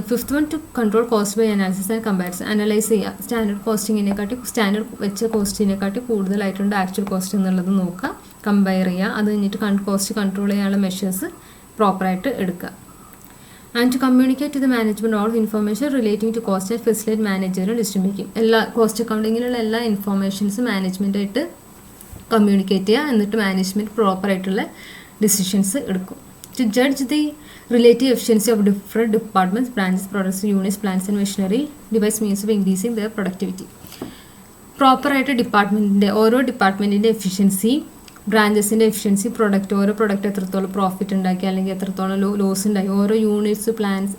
Fifth one, to control cost by analysis and comparison. Analyse ചെയ്യുക, സ്റ്റാൻഡേർഡ് കോസ്റ്റിങ്ങിനെക്കാട്ടി സ്റ്റാൻഡേർഡ് വെച്ച കോസ്റ്റിനെക്കാട്ടി കൂടുതലായിട്ടുണ്ട് ആക്ച്വൽ കോസ്റ്റ് എന്നുള്ളത് നോക്കുക, കമ്പയർ ചെയ്യുക. അത് കഴിഞ്ഞിട്ട് കോസ്റ്റ് കൺട്രോൾ ചെയ്യാനുള്ള മെഷേഴ്സ് പ്രോപ്പറായിട്ട് എടുക്കുക. And to communicate to the management all information relating to cost and facilitate managerial decision making. എല്ലാ കോസ്റ്റ് അക്കൗണ്ടിങ്ങിലുള്ള എല്ലാ ഇൻഫർമേഷൻസും മാനേജ്മെൻറ്റായിട്ട് കമ്മ്യൂണിക്കേറ്റ് ചെയ്യുക. എന്നിട്ട് മാനേജ്മെൻറ്റ് പ്രോപ്പറായിട്ടുള്ള ഡിസിഷൻസ് എടുക്കും. To judge the relative efficiency of different departments, branches, products, units, plants and machinery, devise means of increasing their productivity. പ്രോപ്പറായിട്ട് ഓരോ ഡിപ്പാർട്ട്മെൻറ്റിൻ്റെ എഫിഷ്യൻസി, ബ്രാഞ്ചസിൻ്റെ എഫിഷ്യൻസി, ഓരോ പ്രൊഡക്റ്റ് എത്രത്തോളം പ്രോഫിറ്റ് ഉണ്ടാക്കി അല്ലെങ്കിൽ എത്രത്തോളം ലോസ് ഉണ്ടാക്കി, ഓരോ യൂണിറ്റ്സ്, പ്ലാൻസ്,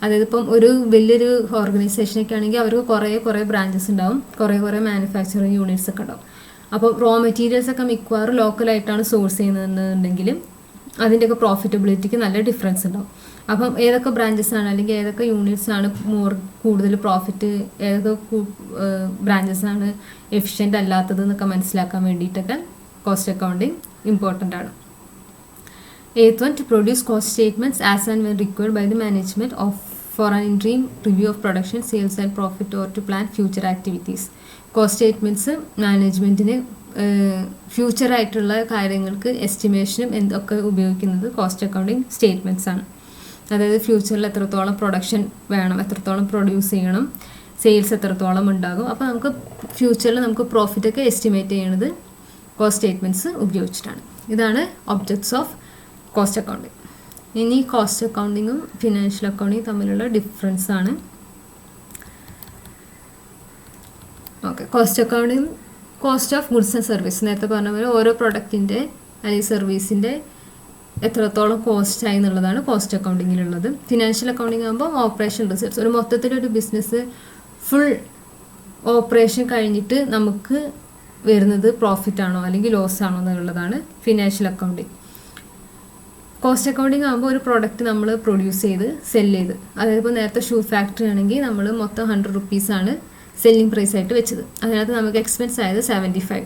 അതായത് ഇപ്പം ഒരു വലിയൊരു ഓർഗനൈസേഷനൊക്കെ ആണെങ്കിൽ അവർക്ക് കുറേ ബ്രാഞ്ചസ് ഉണ്ടാവും, കുറേ മാനുഫാക്ചറിങ് യൂണിറ്റ്സ് ഒക്കെ ഉണ്ടാവും. അപ്പോൾ റോ മെറ്റീരിയൽസ് ഒക്കെ മിക്കവാറും ലോക്കലായിട്ടാണ് സോഴ്സ് ചെയ്യുന്നതെന്നുണ്ടെങ്കിലും അതിൻ്റെയൊക്കെ പ്രോഫിറ്റബിലിറ്റിക്ക് നല്ല ഡിഫറൻസ് ഉണ്ടാവും. അപ്പം ഏതൊക്കെ ബ്രാഞ്ചസ് ആണ് അല്ലെങ്കിൽ ഏതൊക്കെ യൂണിറ്റ്സ് ആണ് കൂടുതൽ പ്രോഫിറ്റ്, ഏതൊക്കെ ബ്രാഞ്ചസ് ആണ് എഫിഷ്യൻ്റ് അല്ലാത്തത് എന്നൊക്കെ മനസ്സിലാക്കാൻ വേണ്ടിയിട്ടൊക്കെ കോസ്റ്റ് അക്കൗണ്ടിങ് ഇമ്പോർട്ടൻ്റ് ആണ്. Eighth one, to produce cost statements as and when required by the management for an interim review of production, sales and profit or to plan future activities. Cost statements മാനേജ്മെൻറ്റിന് ഫ്യൂച്ചറായിട്ടുള്ള കാര്യങ്ങൾക്ക് എസ്റ്റിമേഷനും എന്തൊക്കെ ഉപയോഗിക്കുന്നത് കോസ്റ്റ് അക്കൗണ്ടിങ് സ്റ്റേറ്റ്മെൻറ്റ്സ് ആണ്. അതായത് ഫ്യൂച്ചറിൽ എത്രത്തോളം പ്രൊഡക്ഷൻ വേണം, എത്രത്തോളം പ്രൊഡ്യൂസ് ചെയ്യണം, സെയിൽസ് എത്രത്തോളം ഉണ്ടാകും. അപ്പോൾ നമുക്ക് ഫ്യൂച്ചറിൽ നമുക്ക് പ്രോഫിറ്റൊക്കെ എസ്റ്റിമേറ്റ് ചെയ്യണത് കോസ്റ്റ് സ്റ്റേറ്റ്മെൻറ്റ്സ് ഉപയോഗിച്ചിട്ടാണ്. ഇതാണ് ഒബ്ജക്ട്സ് ഓഫ് കോസ്റ്റ് അക്കൗണ്ടിങ്. ഇനി കോസ്റ്റ് അക്കൗണ്ടിങ്ങും ഫിനാൻഷ്യൽ അക്കൗണ്ടിങ്ങും തമ്മിലുള്ള ഡിഫറൻസ് ആണ്. Okay, cost accounting cost of goods and service. നേരത്തെ പറഞ്ഞ പോലെ ഓരോ പ്രൊഡക്റ്റിൻ്റെ അല്ലെങ്കിൽ സർവീസിൻ്റെ എത്രത്തോളം കോസ്റ്റ് ആയി എന്നുള്ളതാണ് കോസ്റ്റ് അക്കൗണ്ടിങ്ങിലുള്ളത്. ഫിനാൻഷ്യൽ അക്കൗണ്ടിങ് ആകുമ്പോൾ ഓപ്പറേഷൻ റിസൾട്ട്സ്, ഒരു മൊത്തത്തിലൊരു ബിസിനസ് ഫുൾ ഓപ്പറേഷൻ കഴിഞ്ഞിട്ട് നമുക്ക് വരുന്നത് പ്രോഫിറ്റ് ആണോ അല്ലെങ്കിൽ ലോസ് ആണോ എന്നുള്ളതാണ് ഫിനാൻഷ്യൽ അക്കൗണ്ടിങ്. കോസ്റ്റ് അക്കൗണ്ടിങ് ആകുമ്പോൾ ഒരു പ്രോഡക്റ്റ് നമ്മൾ പ്രൊഡ്യൂസ് ചെയ്ത് സെല്ല് ചെയ്ത്, അതായത് ഇപ്പോൾ നേരത്തെ ഷൂ ഫാക്ടറി ആണെങ്കിൽ നമ്മൾ മൊത്തം 100 rupees സെല്ലിംഗ് പ്രൈസ് ആയിട്ട് വെച്ചത്. അതിനകത്ത് നമുക്ക് എക്സ്പെൻസ് ആയത് 75,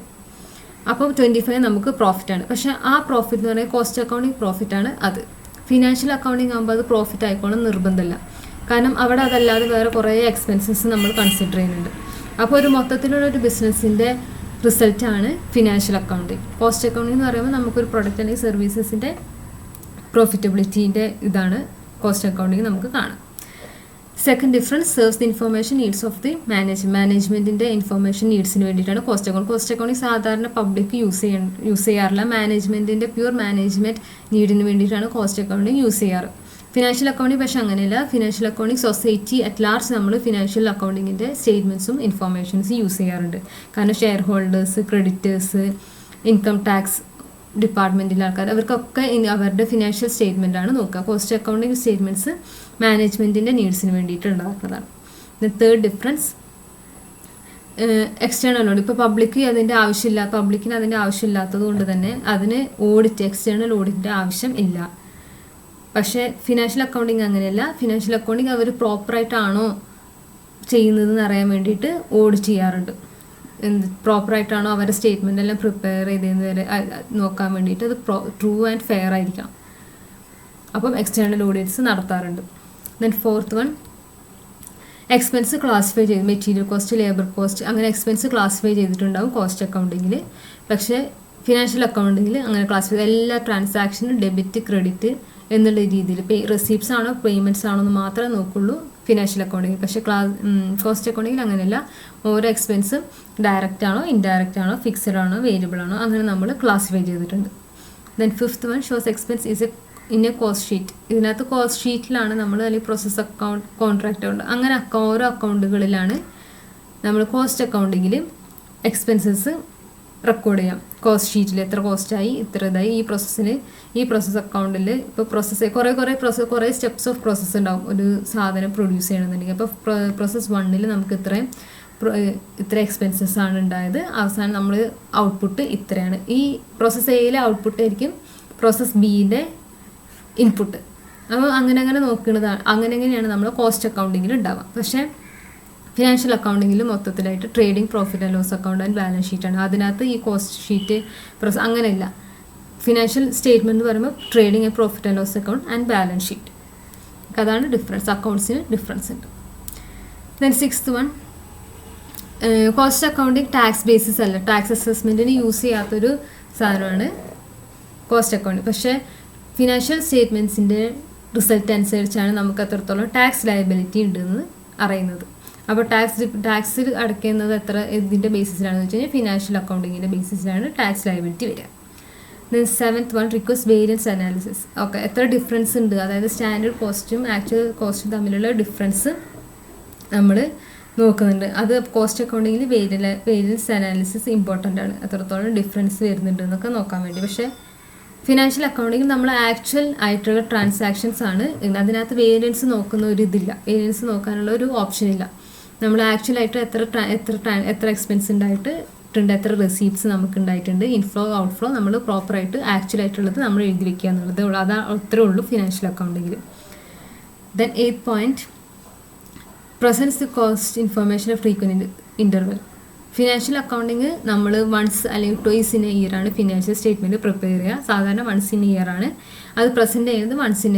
അപ്പോൾ 25 നമുക്ക് പ്രോഫിറ്റാണ്. പക്ഷേ ആ പ്രോഫിറ്റ് എന്ന് പറയുന്നത് കോസ്റ്റ് അക്കൗണ്ടിങ് പ്രോഫിറ്റാണ്. അത് ഫിനാൻഷ്യൽ അക്കൗണ്ടിങ് ആകുമ്പോൾ അത് പ്രോഫിറ്റ് ആയിക്കോണം നിർബന്ധമില്ല, കാരണം അവിടെ അതല്ലാതെ വേറെ കുറേ എക്സ്പെൻസസ് നമ്മൾ കൺസിഡർ ചെയ്യുന്നുണ്ട്. അപ്പോൾ ഒരു മൊത്തത്തിലുള്ളൊരു ബിസിനസ്സിൻ്റെ റിസൾട്ടാണ് ഫിനാൻഷ്യൽ അക്കൗണ്ടിങ്. കോസ്റ്റ് അക്കൗണ്ടിങ് എന്ന് പറയുമ്പോൾ നമുക്കൊരു പ്രൊഡക്റ്റ് അല്ലെങ്കിൽ സർവീസസിൻ്റെ പ്രോഫിറ്റബിലിറ്റീൻ്റെ ഇതാണ് കോസ്റ്റ് അക്കൗണ്ടിങ് നമുക്ക് കാണാം. Second difference, serves the information needs of the മാനേജ്മെൻറ്റിൻ്റെ ഇൻഫർമേഷൻ നീഡ്സിന് വേണ്ടിയിട്ടാണ് കോസ്റ്റ് അക്കൗണ്ടിങ്. കോസ്റ്റ് അക്കൗണ്ടിങ് സാധാരണ പബ്ലിക് യൂസ് ചെയ്യാറില്ല. മാനേജ്മെൻറ്റിൻ്റെ പ്യൂർ മാനേജ്മെൻറ്റ് നീഡിന് വേണ്ടിയിട്ടാണ് കോസ്റ്റ് അക്കൗണ്ടിങ് യൂസ് ചെയ്യാറ്. ഫിനാൻഷ്യൽ അക്കൗണ്ടിങ് പക്ഷേ അങ്ങനെയല്ല. Financial accounting society at large നമ്മൾ ഫിനാൻഷ്യൽ അക്കൗണ്ടിങ്ങിൻ്റെ സ്റ്റേറ്റ്മെൻറ്റ്സും ഇൻഫോർമേഷൻസും യൂസ് ചെയ്യാറുണ്ട്. കാരണം share holders, creditors, income tax ഡിപ്പാർട്ട്മെൻറ്റിലെ ആൾക്കാർ അവർക്കൊക്കെ അവരുടെ ഫിനാൻഷ്യൽ സ്റ്റേറ്റ്മെൻറ്റാണ് നോക്കുക. കോസ്റ്റ് അക്കൗണ്ടിങ് സ്റ്റേറ്റ്മെൻറ്റ്സ് മാനേജ്മെൻറ്റിൻ്റെ നീഡ്സിന് വേണ്ടിയിട്ട് ഉണ്ടാക്കുന്നതാണ്. Third difference external audit. ഇപ്പോൾ പബ്ലിക്കിന് അതിൻ്റെ ആവശ്യമില്ലാത്തത് കൊണ്ട് തന്നെ അതിന് എക്സ്റ്റേണൽ ഓഡിറ്റിൻ്റെ ആവശ്യം ഇല്ല. പക്ഷേ ഫിനാൻഷ്യൽ അക്കൗണ്ടിങ് അങ്ങനെയല്ല. ഫിനാൻഷ്യൽ അക്കൗണ്ടിങ് അവർ പ്രോപ്പറായിട്ടാണോ ചെയ്യുന്നതെന്ന് അറിയാൻ വേണ്ടിയിട്ട് ഓഡിറ്റ് ചെയ്യാറുണ്ട്. പ്രോപ്പറായിട്ടാണോ അവരുടെ സ്റ്റേറ്റ്മെൻ്റ് എല്ലാം പ്രിപ്പയർ ചെയ്തതെന്ന് വരെ നോക്കാൻ വേണ്ടിയിട്ട് അത് ട്രൂ ആൻഡ് ഫെയർ ആയിരിക്കണം. അപ്പം എക്സ്റ്റേണൽ ഓഡിറ്റ്സ് നടത്താറുണ്ട്. Then fourth one, expense classify ചെയ്ത് മെറ്റീരിയൽ കോസ്റ്റ്, ലേബർ കോസ്റ്റ്, അങ്ങനെ എക്സ്പെൻസ് ക്ലാസിഫൈ ചെയ്തിട്ടുണ്ടാവും കോസ്റ്റ് അക്കൗണ്ടിങ്ങിൽ. പക്ഷേ ഫിനാൻഷ്യൽ അക്കൗണ്ടിങ്ങിൽ അങ്ങനെ ക്ലാസിഫൈ എല്ലാ ട്രാൻസാക്ഷനും ഡെബിറ്റ്, ക്രെഡിറ്റ് എന്നുള്ള രീതിയിൽ റെസീപ്റ്റ്സ് ആണോ പേയ്മെൻറ്റ്സ് ആണോ എന്ന് മാത്രമേ നോക്കുള്ളൂ ഫിനാൻഷ്യൽ അക്കൗണ്ടിങ്. പക്ഷേ കോസ്റ്റ് അക്കൗണ്ടിങ്ങിൽ അങ്ങനെയല്ല. ഓരോ എക്സ്പെൻസും ഡയറക്റ്റ് ആണോ, ഇൻഡയറക്റ്റ് ആണോ, ഫിക്സഡ് ആണോ, വേരിയബിൾ ആണോ, അങ്ങനെ നമ്മൾ ക്ലാസിഫൈ ചെയ്തിട്ടുണ്ട്. Then fifth one, shows expense is A cost sheet. ഇതിനകത്ത് കോസ്റ്റ് ഷീറ്റിലാണ് നമ്മൾ, അല്ലെങ്കിൽ പ്രോസസ് അക്കൗണ്ട്, കോൺട്രാക്റ്റ് അക്കൗണ്ട്, അങ്ങനെ ഓരോ അക്കൗണ്ടുകളിലാണ് നമ്മൾ കോസ്റ്റ് അക്കൗണ്ടിങ്ങിൽ എക്സ്പെൻസസ് റെക്കോർഡ് ചെയ്യാം. കോസ്റ്റ് ഷീറ്റിൽ എത്ര കോസ്റ്റായി, ഇത്ര ഇതായി. ഈ പ്രോസസ് അക്കൗണ്ടിൽ ഇപ്പോൾ കുറേ സ്റ്റെപ്സ് ഓഫ് പ്രോസസ്സ് ഉണ്ടാവും ഒരു സാധനം പ്രൊഡ്യൂസ് ചെയ്യണമെന്നുണ്ടെങ്കിൽ. അപ്പോൾ പ്രോസസ് 1 നമുക്ക് ഇത്ര എക്സ്പെൻസസ് ആണ് ഉണ്ടായത്. അവസാനം നമ്മൾ ഔട്ട്പുട്ട് ഇത്രയാണ്. ഈ പ്രോസസ് എയിലെ ഔട്ട്പുട്ട് ആയിരിക്കും പ്രോസസ് ബിയുടെ ഇൻപുട്ട്. അപ്പോൾ അങ്ങനെ നോക്കുന്നതാണ്. അങ്ങനെയാണ് നമ്മൾ കോസ്റ്റ് അക്കൗണ്ടിങ്ങിൽ ഉണ്ടാവുക. പക്ഷേ ഫിനാൻഷ്യൽ അക്കൗണ്ടിങ്ങിൽ മൊത്തത്തിലായിട്ട് trading, profit and loss account and balance ഷീറ്റാണ്. അതിനകത്ത് ഈ കോസ്റ്റ് ഷീറ്റ് അങ്ങനെയല്ല. ഫിനാൻഷ്യൽ സ്റ്റേറ്റ്മെൻറ്റ് എന്ന് പറയുമ്പോൾ trading and profit and loss account and balance sheet. അതാണ് ഡിഫറൻസ്. അക്കൗണ്ട്സിന് ഡിഫറൻസ് ഉണ്ട്. Then sixth one, cost accounting tax basis അല്ല. ടാക്സ് അസസ്മെൻറ്റിന് യൂസ് ചെയ്യാത്തൊരു സാധനമാണ് കോസ്റ്റ് അക്കൗണ്ടിങ്. പക്ഷേ ഫിനാൻഷ്യൽ സ്റ്റേറ്റ്മെൻറ്റ്സിൻ്റെ റിസൾട്ട് അനുസരിച്ചാണ് നമുക്ക് എത്രത്തോളം ടാക്സ് ലയബിലിറ്റി ഉണ്ടെന്ന് അറിയുന്നത്. അപ്പോൾ ടാക്സ് അടയ്ക്കുന്നത് ഇതിൻ്റെ ബേസിസിലാണെന്ന് വെച്ച് കഴിഞ്ഞാൽ ഫിനാൻഷ്യൽ അക്കൗണ്ടിങ്ങിൻ്റെ ബേസിസിലാണ് ടാക്സ് ലയബിലിറ്റി വരിക. Then seventh one, request variance analysis. Okay, എത്ര ഡിഫറൻസ് ഉണ്ട്, അതായത് സ്റ്റാൻഡേർഡ് കോസ്റ്റും ആക്ച്വൽ കോസ്റ്റും തമ്മിലുള്ള ഡിഫറൻസ് നമ്മൾ നോക്കുന്നുണ്ട്. അത് കോസ്റ്റ് അക്കൗണ്ടിങ്ങിൽ വേരിയൻസ് അനാലിസിസ് ഇമ്പോർട്ടൻ്റ് ആണ്. എത്രത്തോളം ഡിഫറൻസ് വരുന്നുണ്ട് എന്നൊക്കെ നോക്കാൻ വേണ്ടി. പക്ഷേ ഫിനാൻഷ്യൽ അക്കൗണ്ടിങ്ങിൽ നമ്മൾ ആക്ച്വൽ ആയിട്ടുള്ള ട്രാൻസാക്ഷൻസ് ആണ്. അതിനകത്ത് വേരിയൻസ് നോക്കുന്ന ഒരു ഇതില്ല. വേരിയൻസ് നോക്കാനുള്ള ഒരു ഓപ്ഷൻ ഇല്ല. നമ്മൾ ആക്ച്വലായിട്ട് എത്ര എക്സ്പെൻസ് ഉണ്ടായിട്ടുണ്ട്, എത്ര റെസീപ്റ്റ്സ് നമുക്ക് ഉണ്ടായിട്ടുണ്ട്, ഇൻഫ്ലോ ഔട്ട്ഫ്ലോ നമ്മൾ പ്രോപ്പറായിട്ട് ആക്ച്വലായിട്ടുള്ളത് നമ്മൾ എഴുതി വെക്കുക എന്നുള്ളത്. അത്രേ ഉള്ളൂ ഫിനാൻഷ്യൽ അക്കൗണ്ടിങ്ങിൽ. Then 8th point, presents the cost information frequent interval. Financial accounting നമ്മൾ വൺസ് അല്ലെങ്കിൽ ട്വൈസ് ഇൻ എ ഇയർ ആണ് ഫിനാൻഷ്യൽ സ്റ്റേറ്റ്മെൻറ്റ് പ്രിപ്പയർ ചെയ്യുക. സാധാരണ വൺസ് ഇൻ ഇയർ ആണ് അത് പ്രസൻറ്റ് ചെയ്യുന്നത്. വൺസ് ഇൻ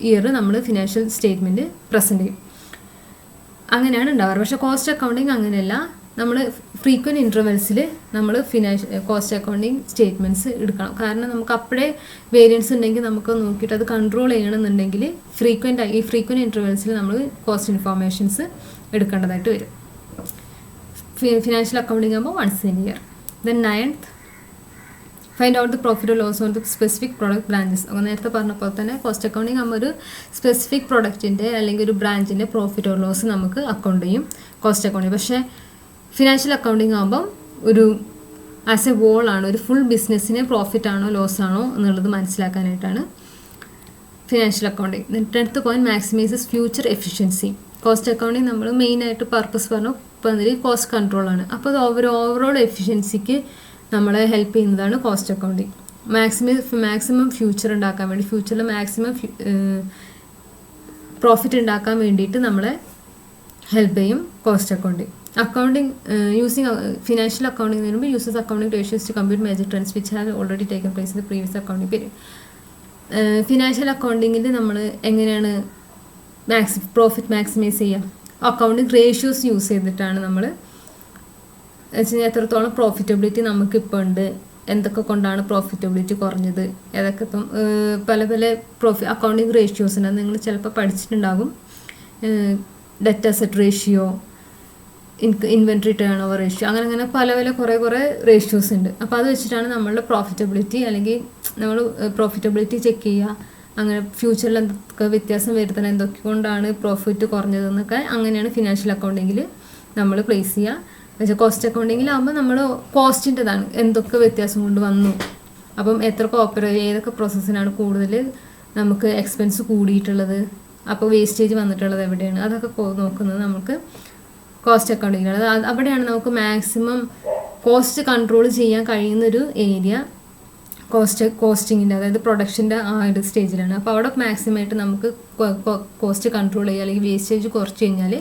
ഇയർ നമ്മൾ ഫിനാൻഷ്യൽ സ്റ്റേറ്റ്മെൻറ്റ് പ്രസൻറ്റ് ചെയ്യും. അങ്ങനെയാണ് ഉണ്ടാവാറ്. പക്ഷേ കോസ്റ്റ് അക്കൗണ്ടിങ് അങ്ങനെയല്ല. നമ്മൾ ഫ്രീക്വൻറ്റ് ഇൻ്റർവെൽസിൽ നമ്മൾ കോസ്റ്റ് അക്കൗണ്ടിങ് സ്റ്റേറ്റ്മെൻറ്റ്സ് എടുക്കണം. കാരണം നമുക്ക് അപ്പോഴേ വേരിയൻസ് ഉണ്ടെങ്കിൽ നമുക്ക് നോക്കിയിട്ട് അത് കൺട്രോൾ ചെയ്യണമെന്നുണ്ടെങ്കിൽ ഫ്രീക്വൻറ്റ് ഇൻ്റർവെൽസിൽ നമ്മൾ കോസ്റ്റ് ഇൻഫോർമേഷൻസ് എടുക്കേണ്ടതായിട്ട് വരും. ഫിനാൻഷ്യൽ അക്കൗണ്ടിങ് ആകുമ്പോൾ once in year. Then 9th, find out the profit or loss on the specific product branches. നേരത്തെ പറഞ്ഞപ്പോൾ തന്നെ കോസ്റ്റ് അക്കൗണ്ടിങ് ആകുമ്പോൾ ഒരു സ്പെസിഫിക് പ്രോഡക്റ്റിൻ്റെ അല്ലെങ്കിൽ ഒരു ബ്രാഞ്ചിൻ്റെ പ്രോഫിറ്റ് ഓർ ലോസ് നമുക്ക് അക്കൗണ്ട് ചെയ്യും കോസ്റ്റ് അക്കൗണ്ടിങ്. പക്ഷേ ഫിനാൻഷ്യൽ അക്കൗണ്ടിങ് ആകുമ്പം ഒരു ആസ് എ വോൾ ആണ്, ഒരു ഫുൾ ബിസിനസ്സിന് പ്രോഫിറ്റ് ആണോ ലോസ് ആണോ എന്നുള്ളത് മനസ്സിലാക്കാനായിട്ടാണ് financial accounting. 10th point, maximises future efficiency. Cost accounting നമ്മൾ മെയിനായിട്ട് പർപ്പസ് പറഞ്ഞു ഇപ്പോൾ അതിൽ കോസ്റ്റ് കൺട്രോളാണ്. അപ്പോൾ അത് ഓവറോൾ എഫിഷ്യൻസിക്ക് നമ്മളെ ഹെൽപ്പ് ചെയ്യുന്നതാണ് കോസ്റ്റ് അക്കൗണ്ടിങ്. മാക്സിമം ഫ്യൂച്ചർ ഉണ്ടാക്കാൻ വേണ്ടി, ഫ്യൂച്ചറിൽ മാക്സിമം പ്രോഫിറ്റ് ഉണ്ടാക്കാൻ വേണ്ടിയിട്ട് നമ്മളെ ഹെൽപ്പ് ചെയ്യും cost accounting. Accounting using financial accounting വരുമ്പോൾ uses accounting ratios to compute major trends which have already taken place in the previous accounting period. Financial അക്കൗണ്ടിങ്ങിൽ നമ്മൾ എങ്ങനെയാണ് പ്രോഫിറ്റ് മാക്സിമൈസ് ചെയ്യാം? അക്കൗണ്ടിങ് റേഷ്യോസ് യൂസ് ചെയ്തിട്ടാണ് നമ്മൾ വെച്ചാൽ എത്രത്തോളം പ്രോഫിറ്റബിലിറ്റി നമുക്കിപ്പോൾ ഉണ്ട്, എന്തൊക്കെ കൊണ്ടാണ് പ്രോഫിറ്റബിലിറ്റി കുറഞ്ഞത്, ഏതൊക്കെ ഇപ്പം പല അക്കൗണ്ടിങ് റേഷ്യോസ് ഉണ്ട്. നിങ്ങൾ ചിലപ്പോൾ പഠിച്ചിട്ടുണ്ടാകും. Debt asset ratio, inventory turn over ratio, അങ്ങനെ കുറേ റേഷ്യോസ് ഉണ്ട്. അപ്പോൾ അത് വെച്ചിട്ടാണ് നമ്മളുടെ പ്രോഫിറ്റബിലിറ്റി അല്ലെങ്കിൽ നമ്മൾ പ്രോഫിറ്റബിലിറ്റി ചെക്ക് ചെയ്യുക, അങ്ങനെ ഫ്യൂച്ചറിൽ എന്തൊക്കെ വ്യത്യാസം വരുത്തണം, എന്തൊക്കെ കൊണ്ടാണ് പ്രോഫിറ്റ് കുറഞ്ഞതെന്നൊക്കെ അങ്ങനെയാണ് ഫിനാൻഷ്യൽ അക്കൗണ്ടിങ്ങിൽ നമ്മൾ പ്ലേസ് ചെയ്യുക. പക്ഷേ കോസ്റ്റ് അക്കൗണ്ടിങ്ങിലാകുമ്പോൾ നമ്മൾ കോസ്റ്റിൻ്റെതാണ്, എന്തൊക്കെ വ്യത്യാസം കൊണ്ട് വന്നു, അപ്പം എത്ര ഏതൊക്കെ പ്രോസസ്സിനാണ് കൂടുതൽ നമുക്ക് എക്സ്പെൻസ് കൂടിയിട്ടുള്ളത്, അപ്പോൾ വേസ്റ്റേജ് വന്നിട്ടുള്ളത് എവിടെയാണ്, അതൊക്കെ നോക്കുന്നത് നമുക്ക് കോസ്റ്റ് അക്കൗണ്ടിങ്ങിലാണ്. അവിടെയാണ് നമുക്ക് മാക്സിമം കോസ്റ്റ് കൺട്രോൾ ചെയ്യാൻ കഴിയുന്നൊരു ഏരിയ കോസ്റ്റിങ്ങിൻ്റെ, അതായത് പ്രൊഡക്ഷൻ്റെ ആ ഒരു സ്റ്റേജിലാണ്. അപ്പോൾ അവിടെ മാക്സിമമായിട്ട് നമുക്ക് കോസ്റ്റ് കൺട്രോൾ ചെയ്യുക അല്ലെങ്കിൽ വേസ്റ്റേജ് കുറച്ച് കഴിഞ്ഞാൽ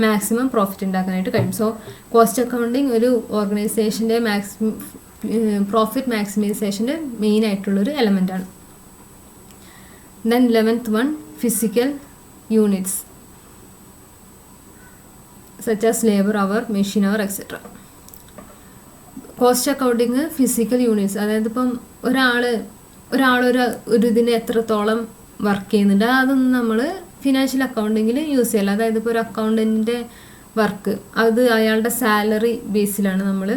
മാക്സിമം പ്രോഫിറ്റ് ഉണ്ടാക്കാനായിട്ട് കഴിയും. സോ കോസ്റ്റ് അക്കൗണ്ടിങ് ഒരു ഓർഗനൈസേഷൻ്റെ പ്രോഫിറ്റ് മാക്സിമൈസേഷൻ്റെ മെയിൻ ആയിട്ടുള്ളൊരു എലമെൻ്റാണ്. Then 11th one, physical units such as labor hour, machine hour, etc. Cost accounting physical units, അതായത് ഇപ്പം ഒരു ഇതിന് എത്രത്തോളം വർക്ക് ചെയ്യുന്നുണ്ട് അതൊന്നും നമ്മൾ ഫിനാൻഷ്യൽ അക്കൗണ്ടിങ്ങിൽ യൂസ് ചെയ്യില്ല. അതായത് ഇപ്പോൾ ഒരു അക്കൗണ്ടൻറ്റിൻ്റെ വർക്ക് അത് അയാളുടെ സാലറി ബേസിലാണ് നമ്മൾ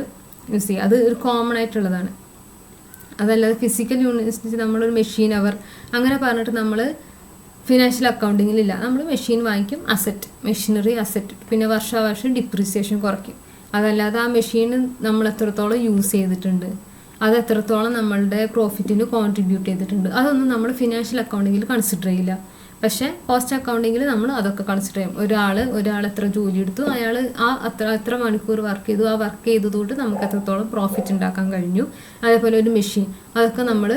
യൂസ് ചെയ്യുക, അത് ഒരു കോമൺ ആയിട്ടുള്ളതാണ്. അതല്ലാതെ ഫിസിക്കൽ യൂണിറ്റ്സ് നമ്മളൊരു മെഷീൻ അവർ അങ്ങനെ പറഞ്ഞിട്ട് നമ്മൾ ഫിനാൻഷ്യൽ അക്കൗണ്ടിങ്ങിലില്ല. നമ്മൾ മെഷീൻ വാങ്ങിക്കും, അസറ്റ്, മെഷീനറി അസറ്റ്, പിന്നെ വർഷാവർഷം ഡിപ്രീസിയേഷൻ കുറയ്ക്കും. അതല്ലാതെ ആ മെഷീൻ നമ്മൾ എത്രത്തോളം യൂസ് ചെയ്തിട്ടുണ്ട്, അത് എത്രത്തോളം നമ്മളുടെ പ്രോഫിറ്റിന് കോൺട്രിബ്യൂട്ട് ചെയ്തിട്ടുണ്ട്, അതൊന്നും നമ്മൾ ഫിനാൻഷ്യൽ അക്കൗണ്ടിങ്ങിൽ കൺസിഡർ ചെയ്യില്ല. പക്ഷേ കോസ്റ്റ് അക്കൗണ്ടിങ്ങിൽ നമ്മൾ അതൊക്കെ കൺസിഡർ ചെയ്യും. ഒരാൾ എത്ര ജോലി എടുത്തു, അയാൾ എത്ര മണിക്കൂർ വർക്ക് ചെയ്തു, ആ വർക്ക് ചെയ്തതുകൊണ്ട് നമുക്ക് എത്രത്തോളം പ്രോഫിറ്റ് ഉണ്ടാക്കാൻ കഴിഞ്ഞു, അതേപോലെ ഒരു മെഷീൻ, അതൊക്കെ നമ്മൾ